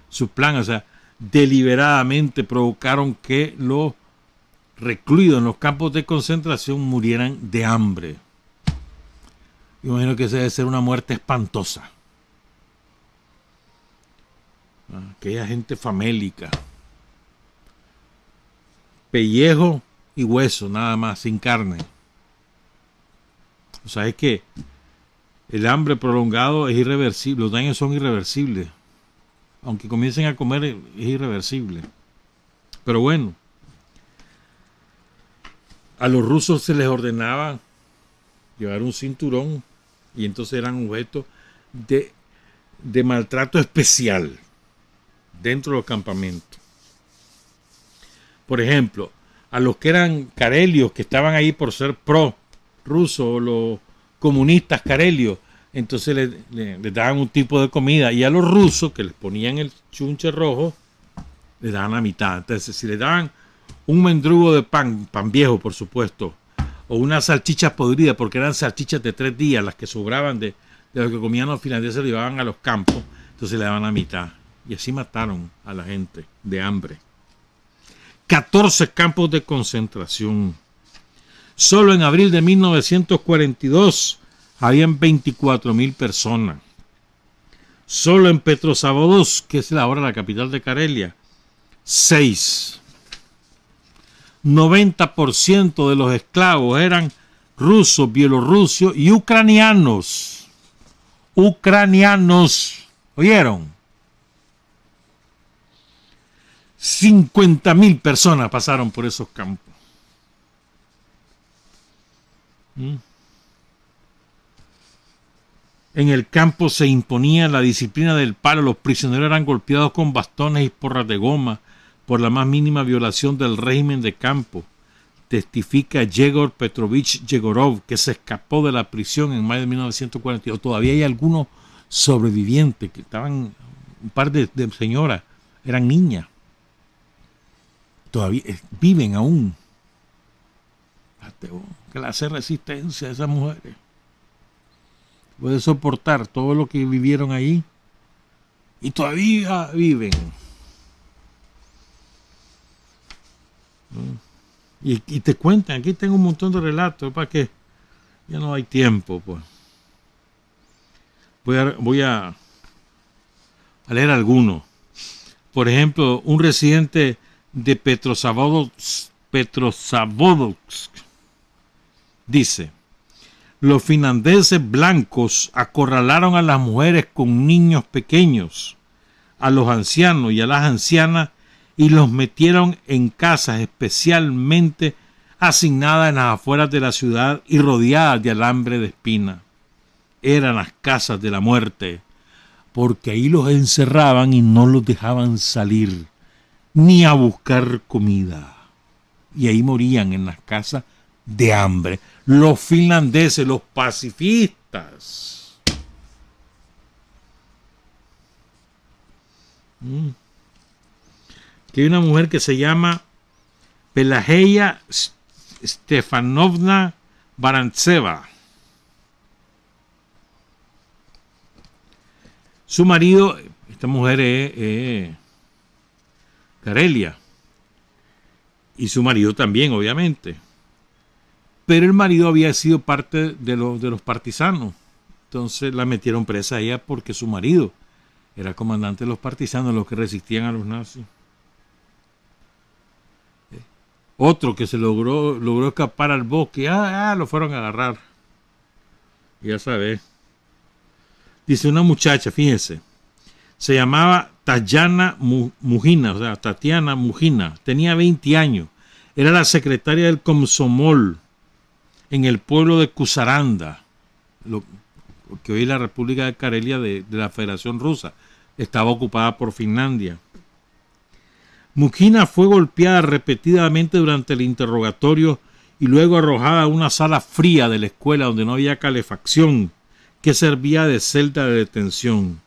su plan. O sea, deliberadamente provocaron que los recluidos en los campos de concentración murieran de hambre. Yo imagino que esa debe ser una muerte espantosa. Aquella gente famélica. Pellejo y hueso, nada más, sin carne. O sea, es que el hambre prolongado es irreversible, los daños son irreversibles. Aunque comiencen a comer, es irreversible. Pero bueno, a los rusos se les ordenaba llevar un cinturón y entonces eran objetos de maltrato especial dentro de los campamentos. Por ejemplo, a los que eran karelios, que estaban ahí por ser pro-rusos, o los comunistas karelios, entonces les daban un tipo de comida. Y a los rusos, que les ponían el chunche rojo, les daban la mitad. Entonces, si les daban un mendrugo de pan viejo, por supuesto, o unas salchichas podridas, porque eran salchichas de 3 días, las que sobraban de lo que comían los finlandeses, lo llevaban a los campos, entonces le daban la mitad. Y así mataron a la gente de hambre. 14 campos de concentración. Solo en abril de 1942 habían 24,000 personas. Solo en Petrozavodsk, que es ahora la capital de Karelia, 6. 90% de los esclavos eran rusos, bielorrusios y ucranianos. ¿Oyeron? 50,000 personas pasaron por esos campos. En el campo se imponía la disciplina del palo. Los prisioneros eran golpeados con bastones y porras de goma por la más mínima violación del régimen de campo. Testifica Yegor Petrovich Yegorov, que se escapó de la prisión en mayo de 1942. Todavía hay algunos sobrevivientes que estaban, un par de señoras, eran niñas. Todavía viven aún. Que le hace resistencia a esas mujeres. Puede soportar todo lo que vivieron ahí y todavía viven. Y te cuentan, aquí tengo un montón de relatos para que ya no hay tiempo, pues. Voy a leer algunos. Por ejemplo, un residente de Petrozavodsk dice: los finlandeses blancos acorralaron a las mujeres con niños pequeños, a los ancianos y a las ancianas, y los metieron en casas especialmente asignadas en las afueras de la ciudad y rodeadas de alambre de espina. Eran las casas de la muerte, porque ahí los encerraban y no los dejaban salir ni a buscar comida. Y ahí morían en las casas de hambre. Los finlandeses, los pacifistas. Que hay una mujer que se llama Pelageya Stefanovna Barantseva. Su marido, esta mujer es Karelia, y su marido también, obviamente. Pero el marido había sido parte de los partisanos. Entonces la metieron presa a ella porque su marido era comandante de los partisanos, los que resistían a los nazis. Otro que se logró escapar al bosque, lo fueron a agarrar. Ya sabes. Dice una muchacha, fíjense, se llamaba Tatiana Mujina, o sea, Tatiana Mujina, tenía 20 años, era la secretaria del Komsomol en el pueblo de Kusaranda, lo que hoy es la República de Karelia de la Federación Rusa, estaba ocupada por Finlandia. Mujina fue golpeada repetidamente durante el interrogatorio y luego arrojada a una sala fría de la escuela donde no había calefacción, que servía de celda de detención.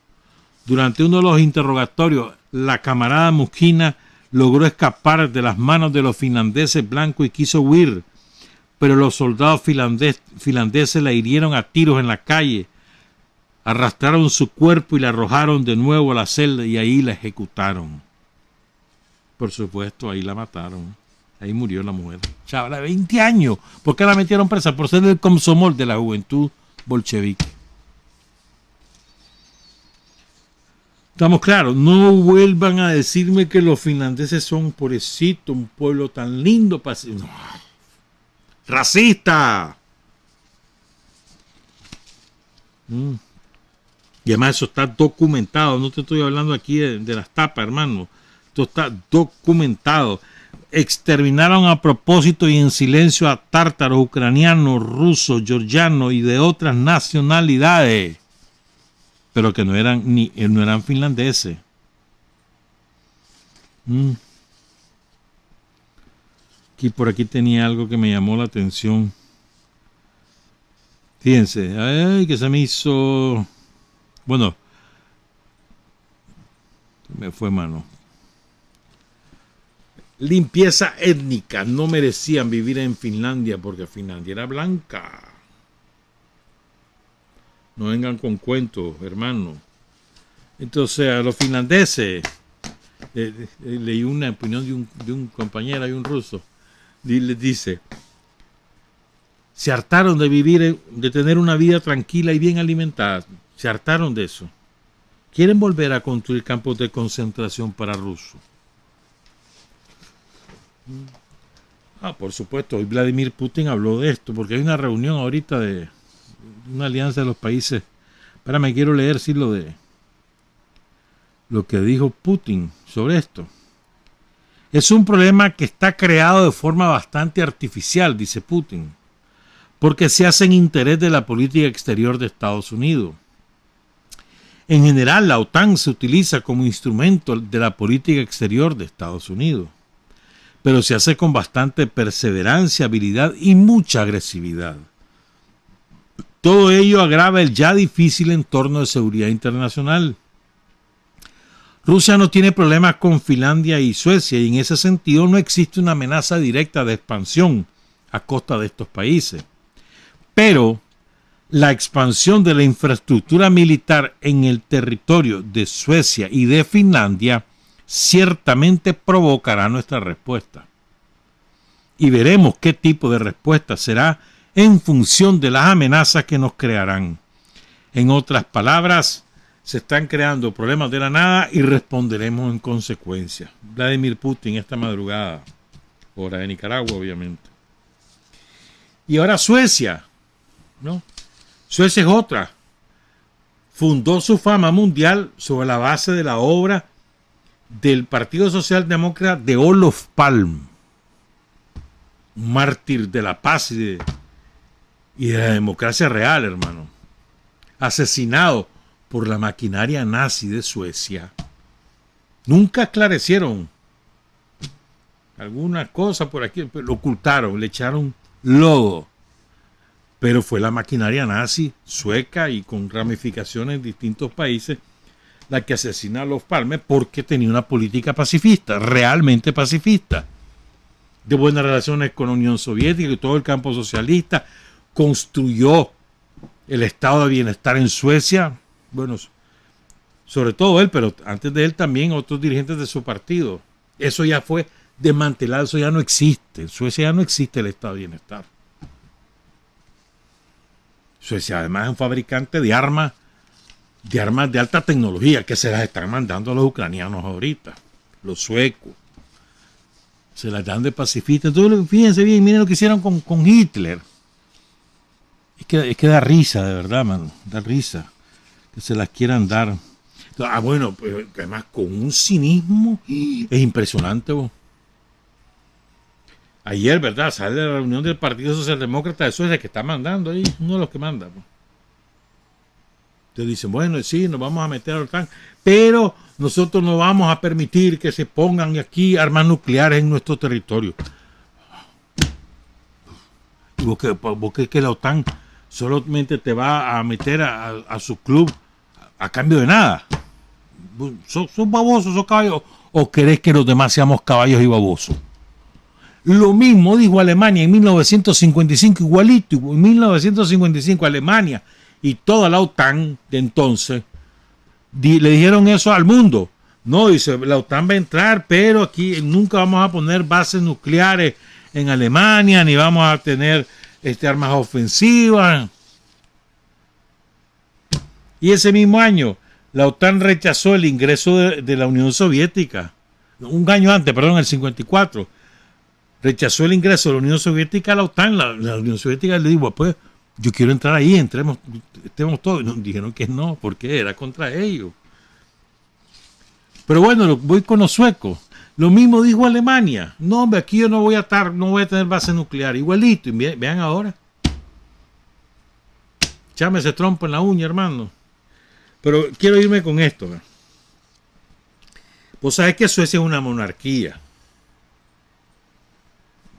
Durante uno de los interrogatorios, la camarada Mujina logró escapar de las manos de los finlandeses blancos y quiso huir, pero los soldados finlandeses la hirieron a tiros en la calle, arrastraron su cuerpo y la arrojaron de nuevo a la celda y ahí la ejecutaron. Por supuesto, ahí la mataron. Ahí murió la mujer. Chavala, 20 años. ¿Por qué la metieron presa? Por ser del Komsomol, de la juventud bolchevique. Estamos claros. No vuelvan a decirme que los finlandeses son, pobrecito, un pueblo tan lindo. No. ¡Racista! Y además eso está documentado. No te estoy hablando aquí de las tapas, hermano. Esto está documentado. Exterminaron a propósito y en silencio a tártaros, ucranianos, rusos, georgianos y de otras nacionalidades, pero que no eran finlandeses. Por aquí tenía algo que me llamó la atención. Fíjense, que se me hizo, bueno, me fue mano. Limpieza étnica, no merecían vivir en Finlandia porque Finlandia era blanca. No vengan con cuentos, hermano. Entonces a los finlandeses, leí una opinión de un compañero, hay un ruso, y les dice, se hartaron de vivir, de tener una vida tranquila y bien alimentada, se hartaron de eso. Quieren volver a construir campos de concentración para rusos. Por supuesto, hoy Vladimir Putin habló de esto, porque hay una reunión ahorita de una alianza de los países. Espérame, quiero leer lo que dijo Putin sobre esto. Es un problema que está creado de forma bastante artificial, dice Putin, porque se hace en interés de la política exterior de Estados Unidos. En general, la OTAN se utiliza como instrumento de la política exterior de Estados Unidos, pero se hace con bastante perseverancia, habilidad y mucha agresividad. Todo ello agrava el ya difícil entorno de seguridad internacional. Rusia no tiene problemas con Finlandia y Suecia y en ese sentido no existe una amenaza directa de expansión a costa de estos países. Pero la expansión de la infraestructura militar en el territorio de Suecia y de Finlandia ciertamente provocará nuestra respuesta. Y veremos qué tipo de respuesta será en función de las amenazas que nos crearán. En otras palabras, se están creando problemas de la nada y responderemos en consecuencia. Vladimir Putin esta madrugada, hora de Nicaragua, obviamente. Y ahora Suecia, ¿no? Suecia es otra. Fundó su fama mundial sobre la base de la obra del Partido Socialdemócrata de Olof Palme, un mártir de la paz y de la democracia real, hermano, asesinado por la maquinaria nazi de Suecia. Nunca esclarecieron alguna cosa por aquí, lo ocultaron, le echaron lodo, pero fue la maquinaria nazi sueca y con ramificaciones en distintos países la que asesina a Olof Palme porque tenía una política pacifista, realmente pacifista, de buenas relaciones con la Unión Soviética y todo el campo socialista. Construyó el estado de bienestar en Suecia. Bueno, sobre todo él, pero antes de él también otros dirigentes de su partido. Eso ya fue desmantelado, eso ya no existe. En Suecia ya no existe el estado de bienestar. Suecia además es un fabricante de armas de alta tecnología que se las están mandando a los ucranianos ahorita, los suecos. Se las dan de pacifista. Entonces, fíjense bien, miren lo que hicieron con Hitler. Es que da risa, de verdad, man. Da risa que se las quieran dar. Bueno, pues, además con un cinismo es impresionante, vos. Ayer, ¿verdad? Sale de la reunión del Partido Socialdemócrata de Suecia que está mandando ahí, uno de los que manda. Vos. Entonces dicen, bueno, sí, nos vamos a meter a la OTAN, pero nosotros no vamos a permitir que se pongan aquí armas nucleares en nuestro territorio. ¿Y vos crees que la OTAN solamente te va a meter a su club a cambio de nada? ¿Sos babosos, sos caballos? ¿O querés que los demás seamos caballos y babosos? Lo mismo dijo Alemania en 1955, igualito. En 1955 Alemania y toda la OTAN de entonces le dijeron eso al mundo. No, dice, la OTAN va a entrar, pero aquí nunca vamos a poner bases nucleares en Alemania, ni vamos a tener armas ofensivas. Y ese mismo año, la OTAN rechazó el ingreso de la Unión Soviética. Un año antes, perdón, el 54. Rechazó el ingreso de la Unión Soviética a la OTAN. La Unión Soviética le dijo, pues, yo quiero entrar ahí, estemos todos. Nos dijeron que no, porque era contra ellos. Pero bueno, voy con los suecos. Lo mismo dijo Alemania. No, hombre, aquí yo no voy a tener base nuclear. Igualito. Y vean ahora. Chame ese trompo en la uña, hermano. Pero quiero irme con esto. Vos sabés que Suecia es una monarquía.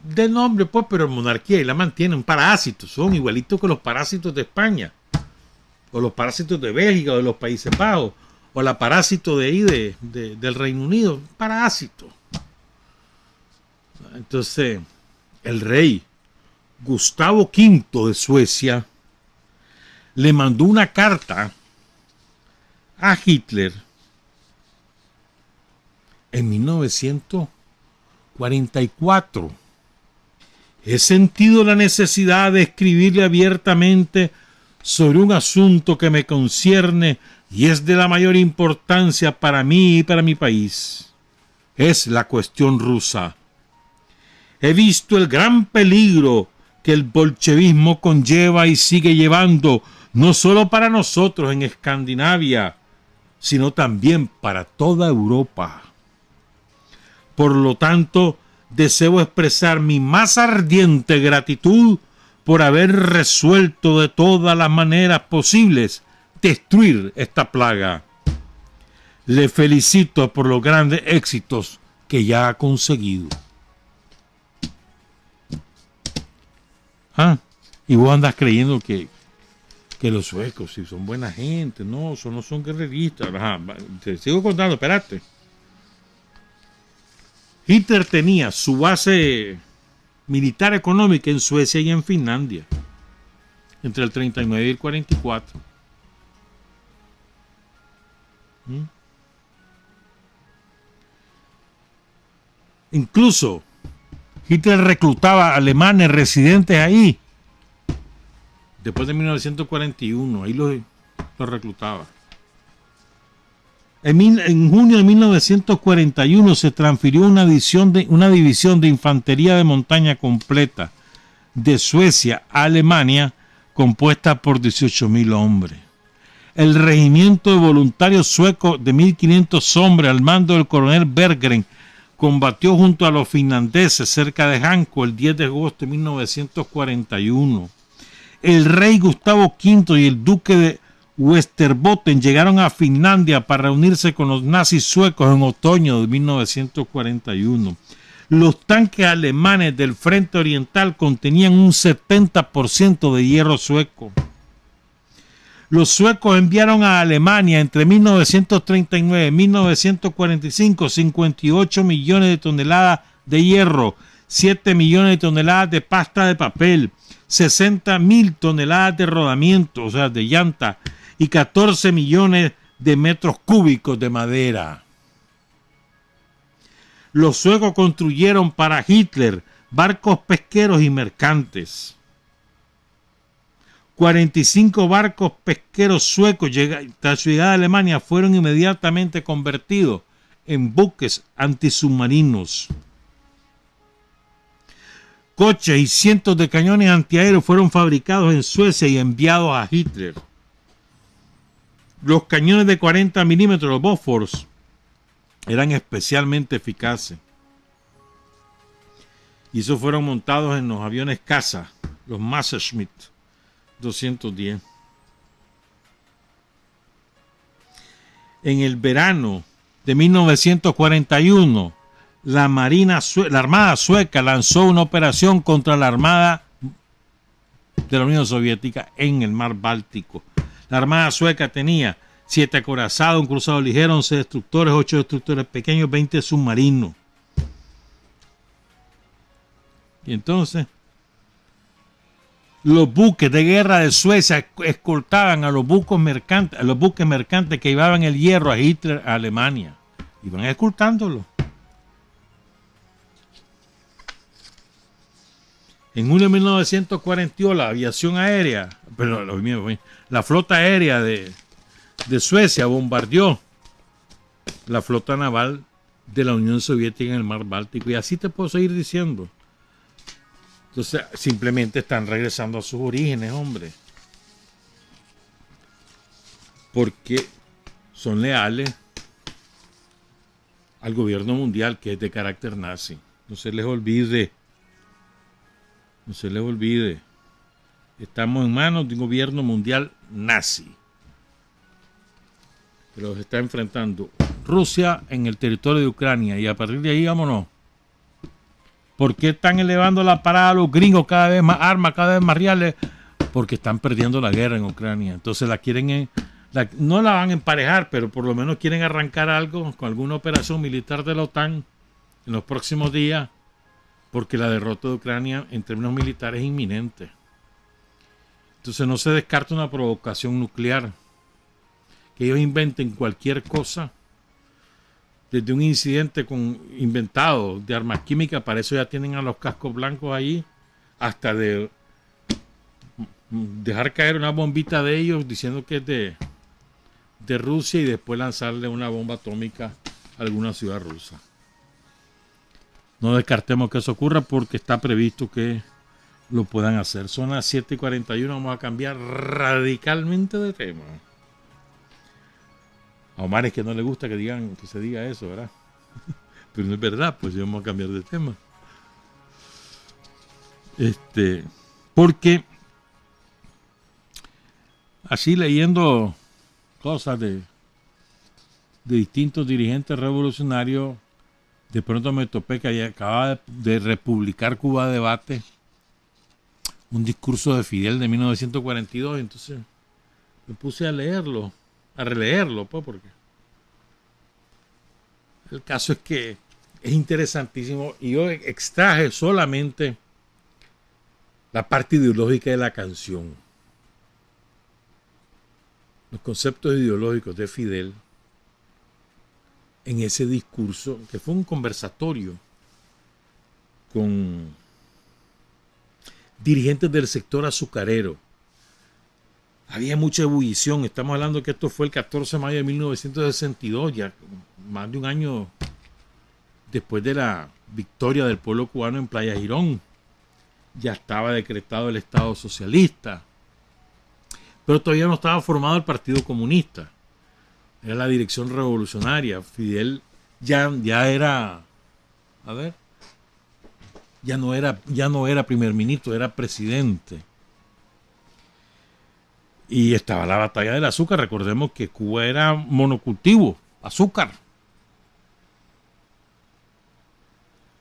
De nombre, pues, pero monarquía y la mantienen parásitos. Son igualitos que los parásitos de España. O los parásitos de Bélgica o de los Países Bajos. O la parásito de ahí del Reino Unido. Parásito. Entonces, el rey Gustavo V de Suecia le mandó una carta a Hitler en 1944. He sentido la necesidad de escribirle abiertamente sobre un asunto que me concierne y es de la mayor importancia para mí y para mi país. Es la cuestión rusa. He visto el gran peligro que el bolchevismo conlleva y sigue llevando, no solo para nosotros en Escandinavia, sino también para toda Europa. Por lo tanto, deseo expresar mi más ardiente gratitud por haber resuelto de todas las maneras posibles destruir esta plaga. Le felicito por los grandes éxitos que ya ha conseguido. Y vos andas creyendo que los suecos sí son buena gente. No, no son guerreristas. Te sigo contando, espérate. Hitler tenía su base militar económica en Suecia y en Finlandia entre el 39 y el 44. Incluso Hitler reclutaba alemanes residentes ahí después de 1941, ahí los reclutaba. En junio de 1941 se transfirió una división de infantería de montaña completa de Suecia a Alemania, compuesta por 18.000 hombres. El regimiento de voluntarios suecos de 1.500 hombres al mando del coronel Berggren combatió junto a los finlandeses cerca de Hanko el 10 de agosto de 1941. El rey Gustavo V y el duque de Västerbotten llegaron a Finlandia para reunirse con los nazis suecos en otoño de 1941. Los tanques alemanes del frente oriental contenían un 70% de hierro sueco. Los suecos enviaron a Alemania entre 1939 y 1945 58 millones de toneladas de hierro, 7 millones de toneladas de pasta de papel, 60.000 toneladas de rodamiento, o sea, de llanta, y 14 millones de metros cúbicos de madera. Los suecos construyeron para Hitler barcos pesqueros y mercantes. 45 barcos pesqueros suecos tras su llegada a Alemania fueron inmediatamente convertidos en buques antisubmarinos. Coches y cientos de cañones antiaéreos fueron fabricados en Suecia y enviados a Hitler. Los cañones de 40 milímetros, los Bofors, eran especialmente eficaces. Y esos fueron montados en los aviones caza, los Messerschmitt 210. En el verano de 1941, la Armada Sueca lanzó una operación contra la Armada de la Unión Soviética en el mar Báltico. La Armada Sueca tenía 7 acorazados, un cruzado ligero, 11 destructores, 8 destructores pequeños, 20 submarinos. Y entonces, los buques de guerra de Suecia escoltaban a los buques mercantes que llevaban el hierro a Hitler a Alemania. Iban escoltándolo. En junio de 1942, la aviación aérea, la flota aérea de Suecia bombardeó la flota naval de la Unión Soviética en el mar Báltico. Y así te puedo seguir diciendo. Entonces, simplemente están regresando a sus orígenes, hombre. Porque son leales al gobierno mundial, que es de carácter nazi. No se les olvide. No se les olvide. Estamos en manos de un gobierno mundial nazi. Pero se está enfrentando Rusia en el territorio de Ucrania. Y a partir de ahí, vámonos. ¿Por qué están elevando la parada a los gringos? Cada vez más armas, cada vez más reales. Porque están perdiendo la guerra en Ucrania. Entonces no la van a emparejar, pero por lo menos quieren arrancar algo con alguna operación militar de la OTAN en los próximos días. Porque la derrota de Ucrania en términos militares es inminente. Entonces no se descarta una provocación nuclear. Que ellos inventen cualquier cosa. Desde un incidente inventado de armas químicas, para eso ya tienen a los cascos blancos ahí, hasta de dejar caer una bombita de ellos diciendo que es de Rusia y después lanzarle una bomba atómica a alguna ciudad rusa. No descartemos que eso ocurra porque está previsto que lo puedan hacer. Son las 7:41, vamos a cambiar radicalmente de tema. A Omar es que no le gusta que se diga eso, ¿verdad? Pero no es verdad, pues vamos a cambiar de tema. Porque así leyendo cosas de distintos dirigentes revolucionarios, de pronto me topé que acaba de republicar Cuba Debate un discurso de Fidel de 1942, entonces me puse a leerlo, a releerlo, pues, porque el caso es que es interesantísimo y yo extraje solamente la parte ideológica de la canción, los conceptos ideológicos de Fidel en ese discurso, que fue un conversatorio con dirigentes del sector azucarero. Había mucha ebullición. Estamos hablando que esto fue el 14 de mayo de 1962, ya más de un año después de la victoria del pueblo cubano en Playa Girón. Ya estaba decretado el Estado socialista, pero todavía no estaba formado el Partido Comunista. Era la dirección revolucionaria. Fidel ya era, ya no era primer ministro, era presidente. Y estaba la batalla del azúcar. Recordemos que Cuba era monocultivo, azúcar.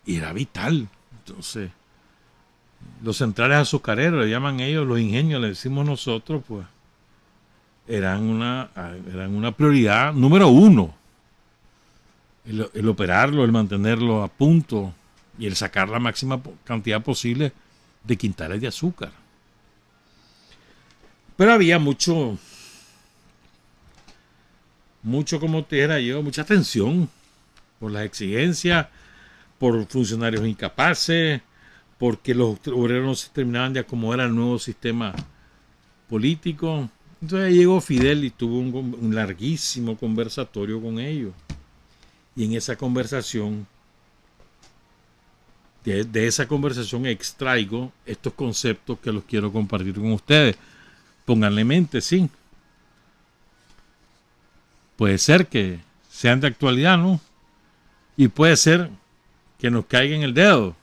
Y era vital. Entonces, los centrales azucareros, le llaman ellos, los ingenios, le decimos nosotros, pues, eran una prioridad número uno. El operarlo, el mantenerlo a punto y el sacar la máxima cantidad posible de quintales de azúcar. Pero había mucho mucho, como te dijera yo, mucha tensión por las exigencias, por funcionarios incapaces, porque los obreros no se terminaban de acomodar al nuevo sistema político. Entonces llegó Fidel y tuvo un larguísimo conversatorio con ellos. Y en esa conversación, de esa conversación extraigo estos conceptos que los quiero compartir con ustedes. Pónganle mente, sí. Puede ser que sean de actualidad, ¿no? Y puede ser que nos caiga en el dedo,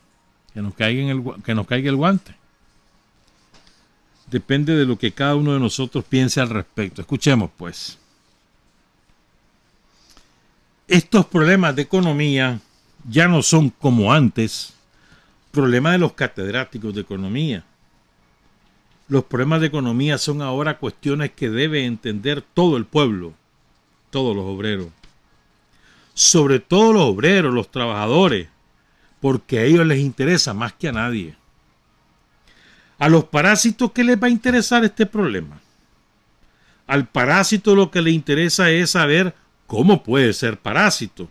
que nos caiga el guante. Depende de lo que cada uno de nosotros piense al respecto. Escuchemos, pues. Estos problemas de economía ya no son como antes problemas de los catedráticos de economía. Los problemas de economía son ahora cuestiones que debe entender todo el pueblo, todos los obreros. Sobre todo los obreros, los trabajadores, porque a ellos les interesa más que a nadie. A los parásitos, ¿qué les va a interesar este problema? Al parásito lo que le interesa es saber cómo puede ser parásito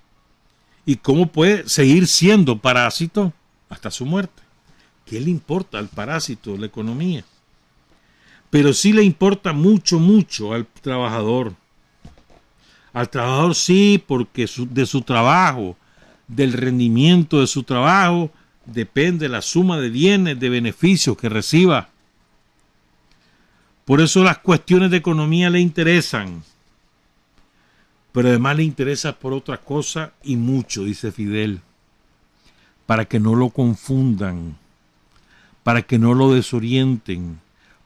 y cómo puede seguir siendo parásito hasta su muerte. ¿Qué le importa al parásito la economía? Pero sí le importa mucho, mucho al trabajador. Al trabajador sí, porque de su trabajo, del rendimiento de su trabajo, depende la suma de bienes, de beneficios que reciba. Por eso las cuestiones de economía le interesan. Pero además le interesa por otra cosa y mucho, dice Fidel. Para que no lo confundan, para que no lo desorienten,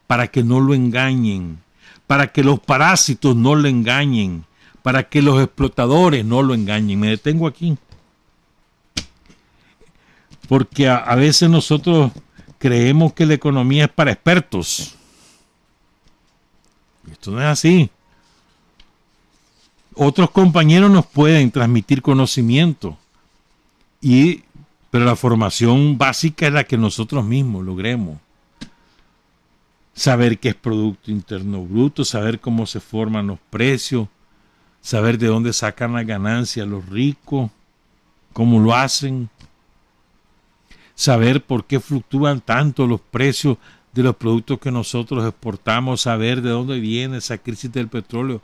para que no lo engañen, para que los parásitos no lo engañen, para que los explotadores no lo engañen. Me detengo aquí. Porque a veces nosotros creemos que la economía es para expertos. Y esto no es así. Otros compañeros nos pueden transmitir conocimiento, pero la formación básica es la que nosotros mismos logremos. Saber qué es Producto Interno Bruto, saber cómo se forman los precios, saber de dónde sacan las ganancias los ricos, cómo lo hacen, saber por qué fluctúan tanto los precios de los productos que nosotros exportamos, saber de dónde viene esa crisis del petróleo.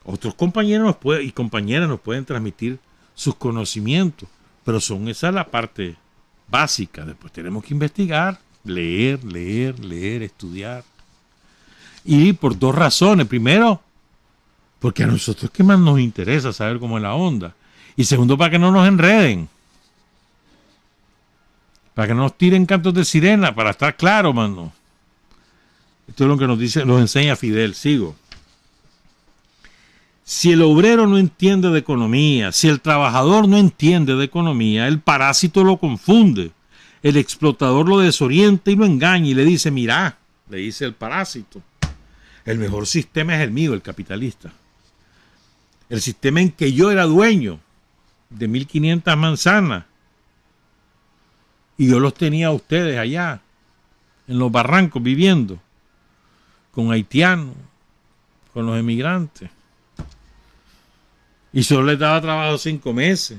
Otros compañeros y compañeras nos pueden transmitir sus conocimientos, pero esa es la parte básica. Después tenemos que investigar, leer, estudiar. Y por dos razones. Primero, porque a nosotros qué más nos interesa saber cómo es la onda. Y segundo, para que no nos enreden. Para que no nos tiren cantos de sirena, para estar claro, mano. Esto es lo que nos enseña Fidel. Sigo. Si el obrero no entiende de economía, si el trabajador no entiende de economía, el parásito lo confunde, el explotador lo desorienta y lo engaña y le dice, mira, le dice el parásito, el mejor sistema es el mío, el capitalista. El sistema en que yo era dueño de 1500 manzanas y yo los tenía a ustedes allá, en los barrancos viviendo, con haitianos, con los emigrantes. Y solo les daba trabajo 5 meses.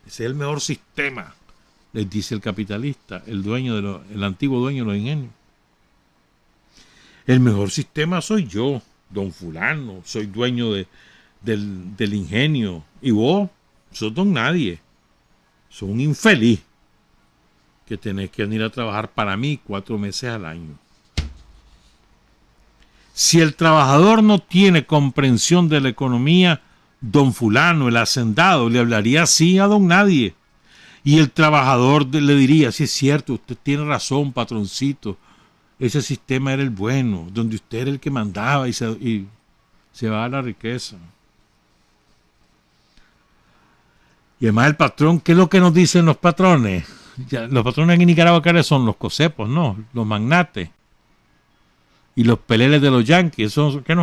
Ese es el mejor sistema, les dice el capitalista, el antiguo dueño de los ingenios. El mejor sistema soy yo, don fulano, soy dueño del ingenio. Y vos sos don nadie, sos un infeliz que tenés que venir a trabajar para mí 4 meses al año. Si el trabajador no tiene comprensión de la economía, don fulano, el hacendado, le hablaría así a don nadie. Y el trabajador le diría, sí es cierto, usted tiene razón, patroncito. Ese sistema era el bueno, donde usted era el que mandaba y se va a la riqueza. Y además el patrón, ¿qué es lo que nos dicen los patrones? Los patrones en Nicaragua, ¿qué son? Los cocepos, ¿no? Los magnates. Y los peleles de los yanquis. ¿Qué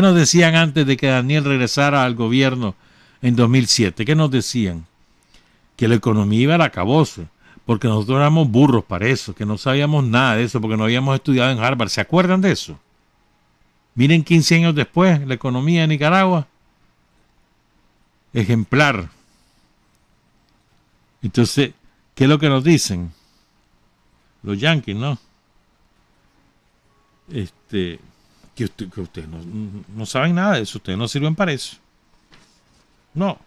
nos decían antes de que Daniel regresara al gobierno en 2007? ¿Qué nos decían? Que la economía iba al acabose, porque nosotros éramos burros para eso, que no sabíamos nada de eso, porque no habíamos estudiado en Harvard. ¿Se acuerdan de eso? Miren 15 años después, la economía de Nicaragua, ejemplar. Entonces, ¿qué es lo que nos dicen? Los yanquis, ¿no? Que ustedes no saben nada de eso, ustedes no sirven para eso. No.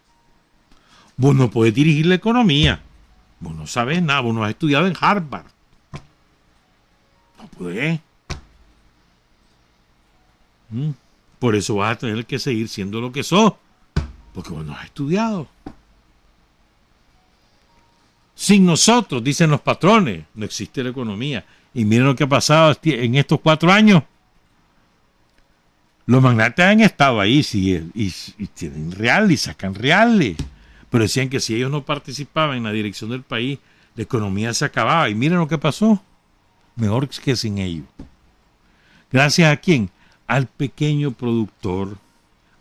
Vos no podés dirigir la economía. Vos no sabés nada, vos no has estudiado en Harvard. No podés. Por eso vas a tener que seguir siendo lo que sos. Porque vos no has estudiado. Sin nosotros, dicen los patrones, no existe la economía. Y miren lo que ha pasado en estos 4 años. Los magnates han estado ahí y tienen reales y sacan reales. Pero decían que si ellos no participaban en la dirección del país, la economía se acababa. Y miren lo que pasó. Mejor que sin ellos. ¿Gracias a quién? Al pequeño productor,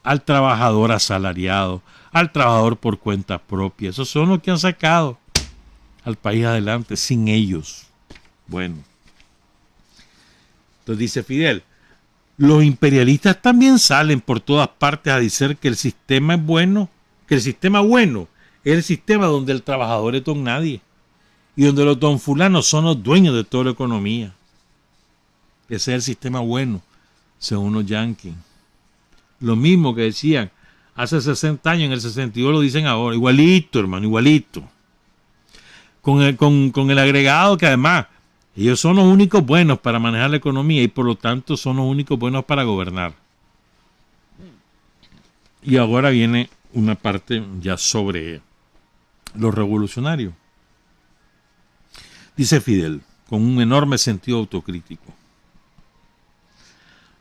al trabajador asalariado, al trabajador por cuenta propia. Esos son los que han sacado al país adelante. Sin ellos. Bueno. Entonces dice Fidel, los imperialistas también salen por todas partes a decir que el sistema es bueno, que el sistema bueno es el sistema donde el trabajador es don nadie y donde los don fulanos son los dueños de toda la economía. Ese es el sistema bueno, según los yanquis. Lo mismo que decían hace 60 años, en el 62 lo dicen ahora, igualito, hermano, igualito. Con el agregado que además ellos son los únicos buenos para manejar la economía y por lo tanto son los únicos buenos para gobernar. Y ahora viene una parte ya sobre los revolucionarios. Dice Fidel, con un enorme sentido autocrítico.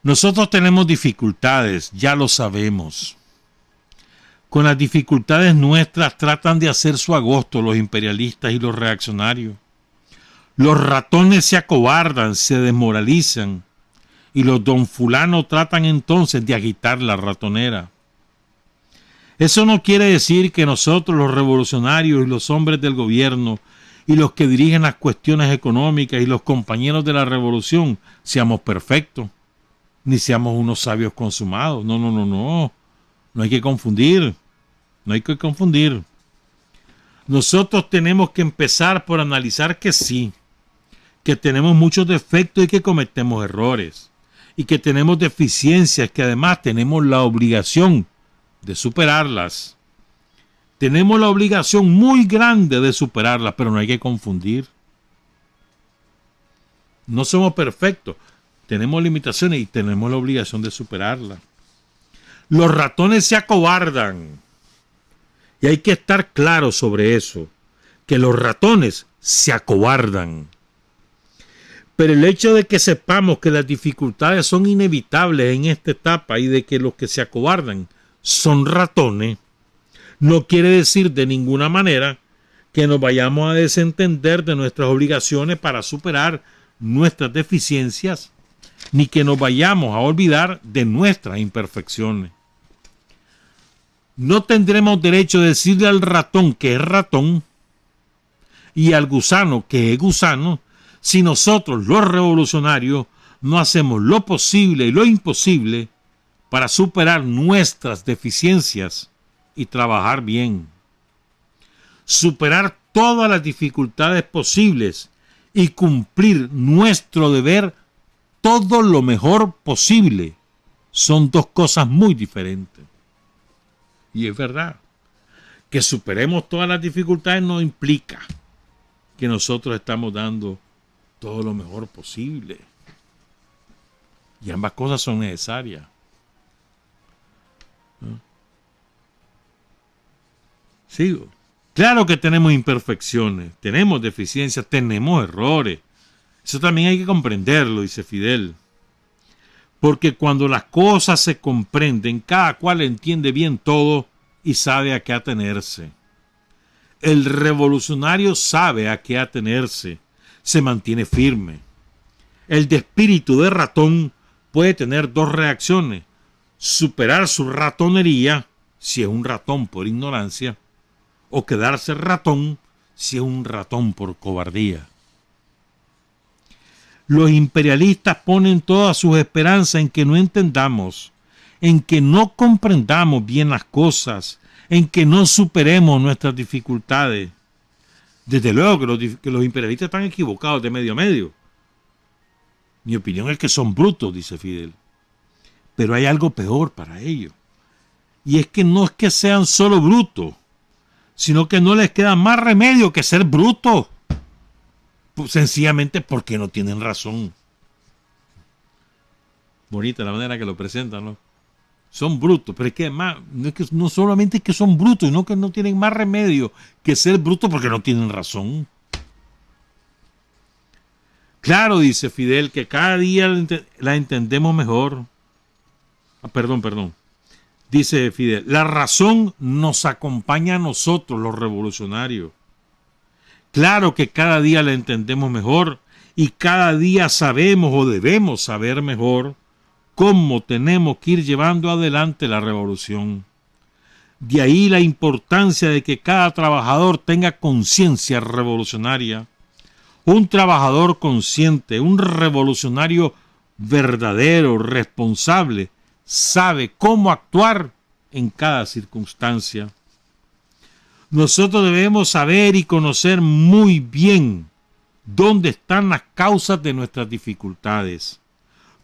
Nosotros tenemos dificultades, ya lo sabemos. Con las dificultades nuestras tratan de hacer su agosto los imperialistas y los reaccionarios. Los ratones se acobardan, se desmoralizan y los don fulanos tratan entonces de agitar la ratonera. Eso no quiere decir que nosotros los revolucionarios y los hombres del gobierno y los que dirigen las cuestiones económicas y los compañeros de la revolución seamos perfectos, ni seamos unos sabios consumados. No. No hay que confundir. No hay que confundir. Nosotros tenemos que empezar por analizar que sí, que tenemos muchos defectos y que cometemos errores, y que tenemos deficiencias que además tenemos la obligación de superarlas. Tenemos la obligación muy grande de superarlas, pero no hay que confundir. No somos perfectos, tenemos limitaciones y tenemos la obligación de superarlas. Los ratones se acobardan, y hay que estar claro sobre eso, que los ratones se acobardan. Pero el hecho de que sepamos que las dificultades son inevitables en esta etapa y de que los que se acobardan son ratones, no quiere decir de ninguna manera que nos vayamos a desentender de nuestras obligaciones para superar nuestras deficiencias, ni que nos vayamos a olvidar de nuestras imperfecciones. No tendremos derecho de decirle al ratón que es ratón y al gusano que es gusano, si nosotros, los revolucionarios, no hacemos lo posible y lo imposible para superar nuestras deficiencias y trabajar bien. Superar todas las dificultades posibles y cumplir nuestro deber todo lo mejor posible son dos cosas muy diferentes. Y es verdad, que superemos todas las dificultades no implica que nosotros estamos dando todo lo mejor posible. Y ambas cosas son necesarias. ¿No? Sigo. Claro que tenemos imperfecciones, tenemos deficiencias, tenemos errores. Eso también hay que comprenderlo, dice Fidel. Porque cuando las cosas se comprenden, cada cual entiende bien todo y sabe a qué atenerse. El revolucionario sabe a qué atenerse, se mantiene firme. El de espíritu de ratón puede tener dos reacciones: superar su ratonería, si es un ratón por ignorancia, o quedarse ratón, si es un ratón por cobardía. Los imperialistas ponen todas sus esperanzas en que no entendamos, en que no comprendamos bien las cosas, en que no superemos nuestras dificultades. Desde luego que los imperialistas están equivocados de medio a medio. Mi opinión es que son brutos, dice Fidel. Pero hay algo peor para ellos. Y es que no es que sean solo brutos, sino que no les queda más remedio que ser brutos. Pues sencillamente porque no tienen razón. Bonita la manera que lo presentan, ¿no? Son brutos, pero es que además, no solamente es que son brutos, sino que no tienen más remedio que ser brutos porque no tienen razón. Claro, dice Fidel, que cada día la entendemos mejor. Perdón. Dice Fidel, la razón nos acompaña a nosotros, los revolucionarios. Claro que cada día la entendemos mejor y cada día sabemos o debemos saber mejor cómo tenemos que ir llevando adelante la revolución. De ahí la importancia de que cada trabajador tenga conciencia revolucionaria. Un trabajador consciente, un revolucionario verdadero, responsable, sabe cómo actuar en cada circunstancia. Nosotros debemos saber y conocer muy bien dónde están las causas de nuestras dificultades.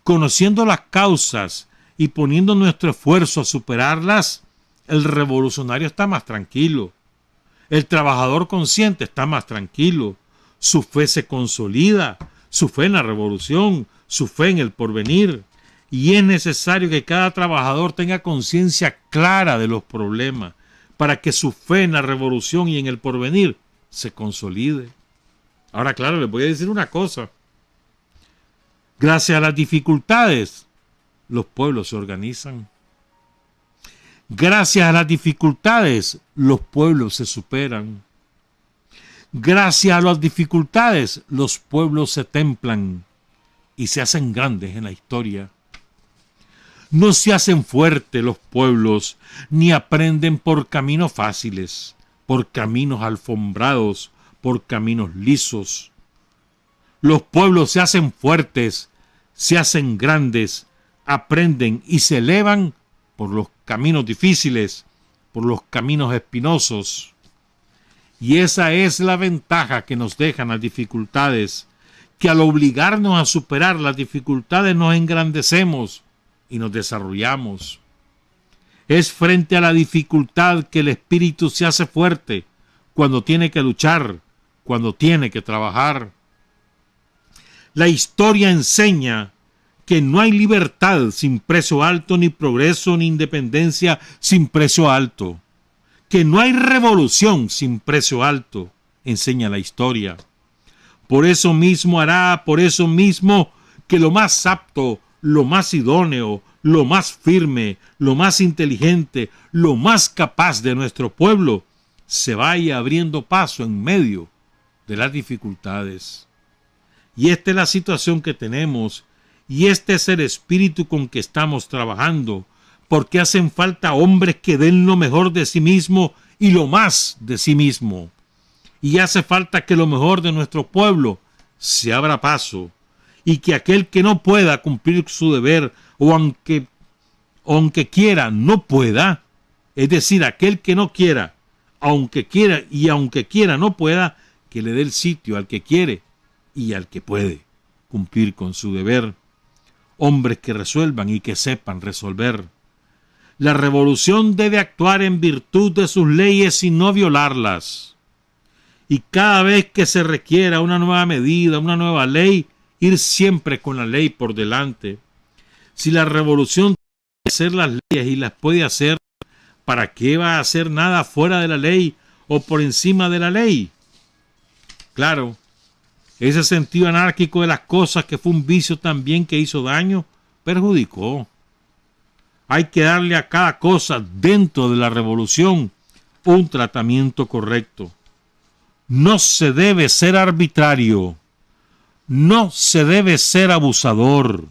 Conociendo las causas y poniendo nuestro esfuerzo a superarlas, el revolucionario está más tranquilo. El trabajador consciente está más tranquilo. Su fe se consolida, su fe en la revolución, su fe en el porvenir. Y es necesario que cada trabajador tenga conciencia clara de los problemas para que su fe en la revolución y en el porvenir se consolide. Ahora, claro, les voy a decir una cosa. Gracias a las dificultades, los pueblos se organizan. Gracias a las dificultades, los pueblos se superan. Gracias a las dificultades, los pueblos se templan y se hacen grandes en la historia. No se hacen fuertes los pueblos, ni aprenden por caminos fáciles, por caminos alfombrados, por caminos lisos. Los pueblos se hacen fuertes, se hacen grandes, aprenden y se elevan por los caminos difíciles, por los caminos espinosos. Y esa es la ventaja que nos dejan las dificultades, que al obligarnos a superar las dificultades nos engrandecemos y nos desarrollamos. Es frente a la dificultad que el espíritu se hace fuerte, cuando tiene que luchar, cuando tiene que trabajar. La historia enseña que no hay libertad sin precio alto, ni progreso, ni independencia sin precio alto. Que no hay revolución sin precio alto, enseña la historia. Por eso mismo que lo más apto, lo más idóneo, lo más firme, lo más inteligente, lo más capaz de nuestro pueblo se vaya abriendo paso en medio de las dificultades. Y esta es la situación que tenemos, y este es el espíritu con que estamos trabajando, porque hacen falta hombres que den lo mejor de sí mismo y lo más de sí mismo. Y hace falta que lo mejor de nuestro pueblo se abra paso, y que aquel que no pueda cumplir su deber, o aunque quiera, no pueda, es decir, aquel que no quiera, aunque quiera no pueda, que le dé el sitio al que quiere y al que puede cumplir con su deber. Hombres que resuelvan y que sepan resolver. La revolución debe actuar en virtud de sus leyes y no violarlas. Y cada vez que se requiera una nueva medida, una nueva ley, ir siempre con la ley por delante. Si la revolución tiene que hacer las leyes y las puede hacer, ¿para qué va a hacer nada fuera de la ley o por encima de la ley? Claro, ese sentido anárquico de las cosas, que fue un vicio también que hizo daño, perjudicó. Hay que darle a cada cosa dentro de la revolución un tratamiento correcto. No se debe ser arbitrario, no se debe ser abusador,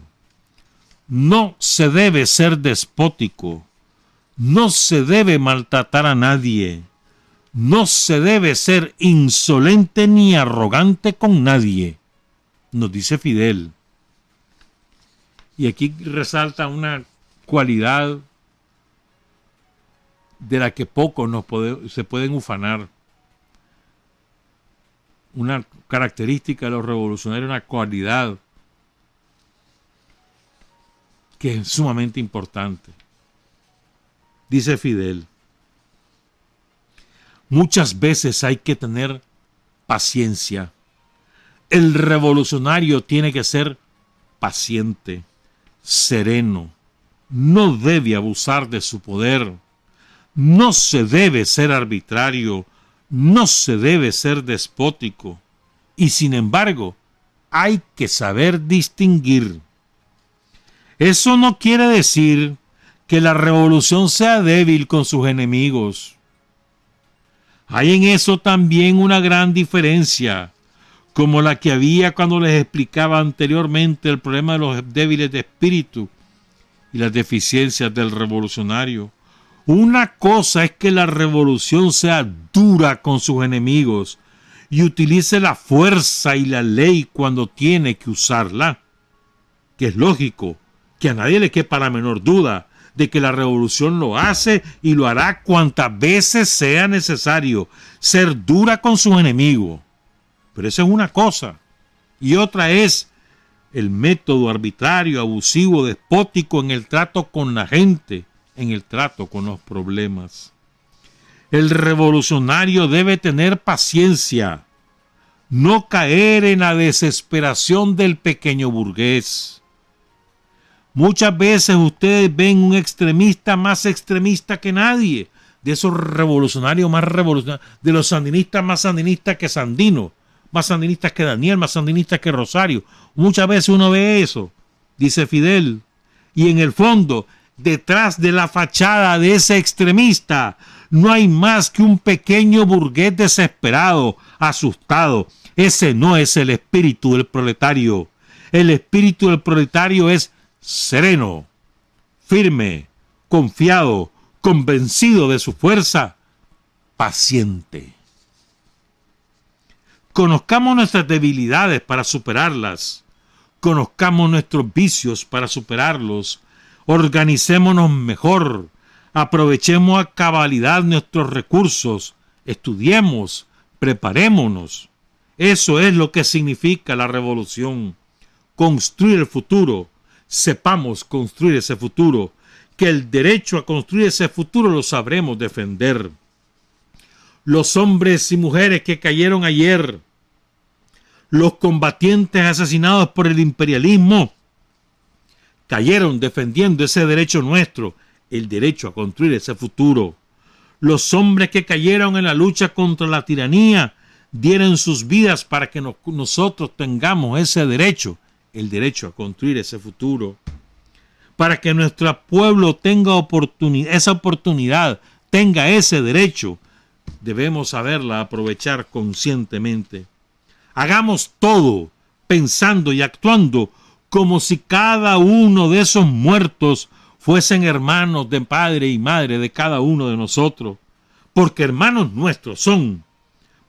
no se debe ser despótico, no se debe maltratar a nadie, no se debe ser insolente ni arrogante con nadie. nos dice Fidel. Y aquí resalta una cualidad de la que pocos se pueden ufanar. Una característica de los revolucionarios, una cualidad que es sumamente importante. Dice Fidel: muchas veces hay que tener paciencia. El revolucionario tiene que ser paciente, sereno, no debe abusar de su poder, no se debe ser arbitrario, no se debe ser despótico, y sin embargo hay que saber distinguir. Eso no quiere decir que la revolución sea débil con sus enemigos. Hay en eso también una gran diferencia, como la que había cuando les explicaba anteriormente el problema de los débiles de espíritu y las deficiencias del revolucionario. Una cosa es que la revolución sea dura con sus enemigos y utilice la fuerza y la ley cuando tiene que usarla, que es lógico, que a nadie le quepa la menor duda de que la revolución lo hace y lo hará cuantas veces sea necesario, ser dura con sus enemigos. Pero eso es una cosa. Y otra es el método arbitrario, abusivo, despótico en el trato con la gente, en el trato con los problemas. El revolucionario debe tener paciencia, no caer en la desesperación del pequeño burgués. Muchas veces ustedes ven un extremista más extremista que nadie, de esos revolucionarios más revolucionarios, de los sandinistas más sandinistas que Sandino, más sandinistas que Daniel, más sandinistas que Rosario. Muchas veces uno ve eso, dice Fidel, y en el fondo, detrás de la fachada de ese extremista, no hay más que un pequeño burgués desesperado, asustado. Ese no es el espíritu del proletario. El espíritu del proletario es sereno, firme, confiado, convencido de su fuerza, paciente. Conozcamos nuestras debilidades para superarlas. Conozcamos nuestros vicios para superarlos. Organicémonos mejor. Aprovechemos a cabalidad nuestros recursos. Estudiemos, preparémonos. Eso es lo que significa la revolución. Construir el futuro. Sepamos construir ese futuro, que el derecho a construir ese futuro lo sabremos defender. Los hombres y mujeres que cayeron ayer, los combatientes asesinados por el imperialismo, cayeron defendiendo ese derecho nuestro, el derecho a construir ese futuro. Los hombres que cayeron en la lucha contra la tiranía, dieron sus vidas para que nosotros tengamos ese derecho, el derecho a construir ese futuro, para que nuestro pueblo tenga esa oportunidad, tenga ese derecho. Debemos saberla aprovechar conscientemente. Hagamos todo pensando y actuando como si cada uno de esos muertos fuesen hermanos de padre y madre de cada uno de nosotros, porque hermanos nuestros son.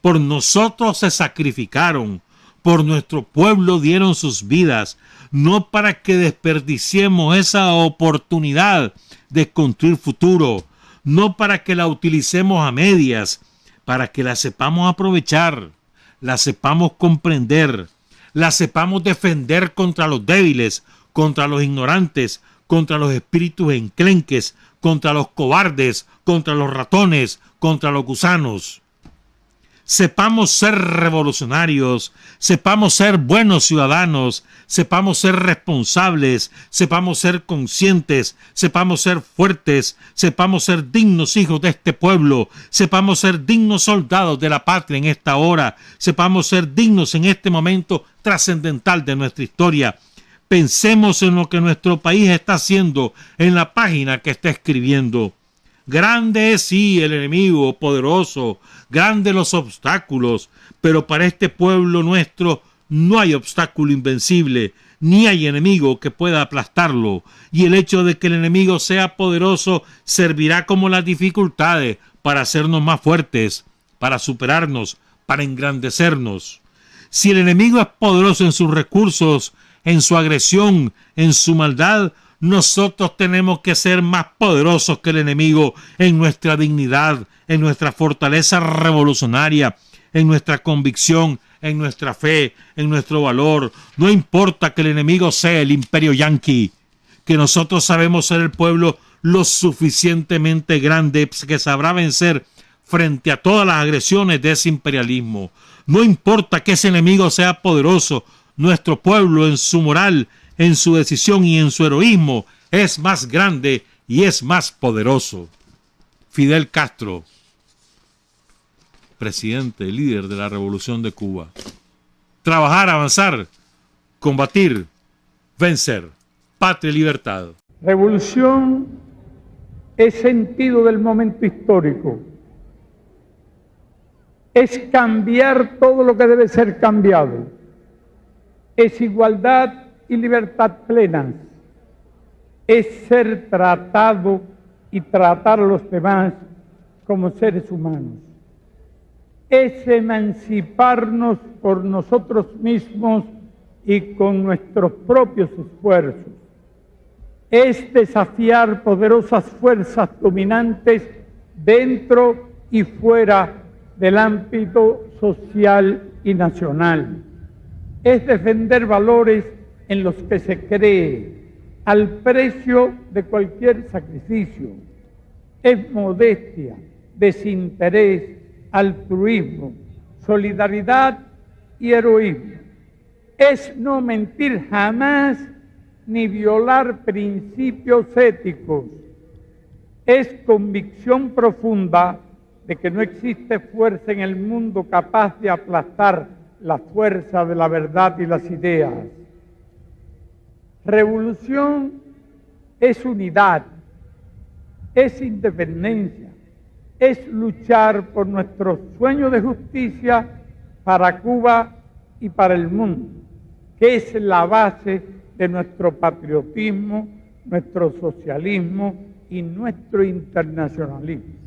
Por nosotros se sacrificaron, por nuestro pueblo dieron sus vidas, no para que desperdiciemos esa oportunidad de construir futuro, no para que la utilicemos a medias, para que la sepamos aprovechar, la sepamos comprender, la sepamos defender contra los débiles, contra los ignorantes, contra los espíritus enclenques, contra los cobardes, contra los ratones, contra los gusanos. Sepamos ser revolucionarios, sepamos ser buenos ciudadanos, sepamos ser responsables, sepamos ser conscientes, sepamos ser fuertes, sepamos ser dignos hijos de este pueblo, sepamos ser dignos soldados de la patria en esta hora, sepamos ser dignos en este momento trascendental de nuestra historia. Pensemos en lo que nuestro país está haciendo, en la página que está escribiendo. Grande es sí el enemigo poderoso, grandes los obstáculos, pero para este pueblo nuestro no hay obstáculo invencible, ni hay enemigo que pueda aplastarlo, y el hecho de que el enemigo sea poderoso servirá como las dificultades para hacernos más fuertes, para superarnos, para engrandecernos. Si el enemigo es poderoso en sus recursos, en su agresión, en su maldad, nosotros tenemos que ser más poderosos que el enemigo en nuestra dignidad, en nuestra fortaleza revolucionaria, en nuestra convicción, en nuestra fe, en nuestro valor. No importa que el enemigo sea el imperio yanqui, que nosotros sabemos ser el pueblo lo suficientemente grande que sabrá vencer frente a todas las agresiones de ese imperialismo. No importa que ese enemigo sea poderoso, nuestro pueblo en su moral, en su decisión y en su heroísmo es más grande y es más poderoso. Fidel Castro, presidente, líder de la Revolución de Cuba. Trabajar, avanzar, combatir, vencer. Patria y libertad. Revolución es sentido del momento histórico. Es cambiar todo lo que debe ser cambiado. Es igualdad y libertad plenas. Es ser tratado y tratar a los demás como seres humanos. Es emanciparnos por nosotros mismos y con nuestros propios esfuerzos. Es desafiar poderosas fuerzas dominantes dentro y fuera del ámbito social y nacional. Es defender valores en los que se cree al precio de cualquier sacrificio. Es modestia, desinterés, altruismo, solidaridad y heroísmo. Es no mentir jamás ni violar principios éticos. Es convicción profunda de que no existe fuerza en el mundo capaz de aplastar la fuerza de la verdad y las ideas. Revolución es unidad, es independencia, es luchar por nuestro sueño de justicia para Cuba y para el mundo, que es la base de nuestro patriotismo, nuestro socialismo y nuestro internacionalismo.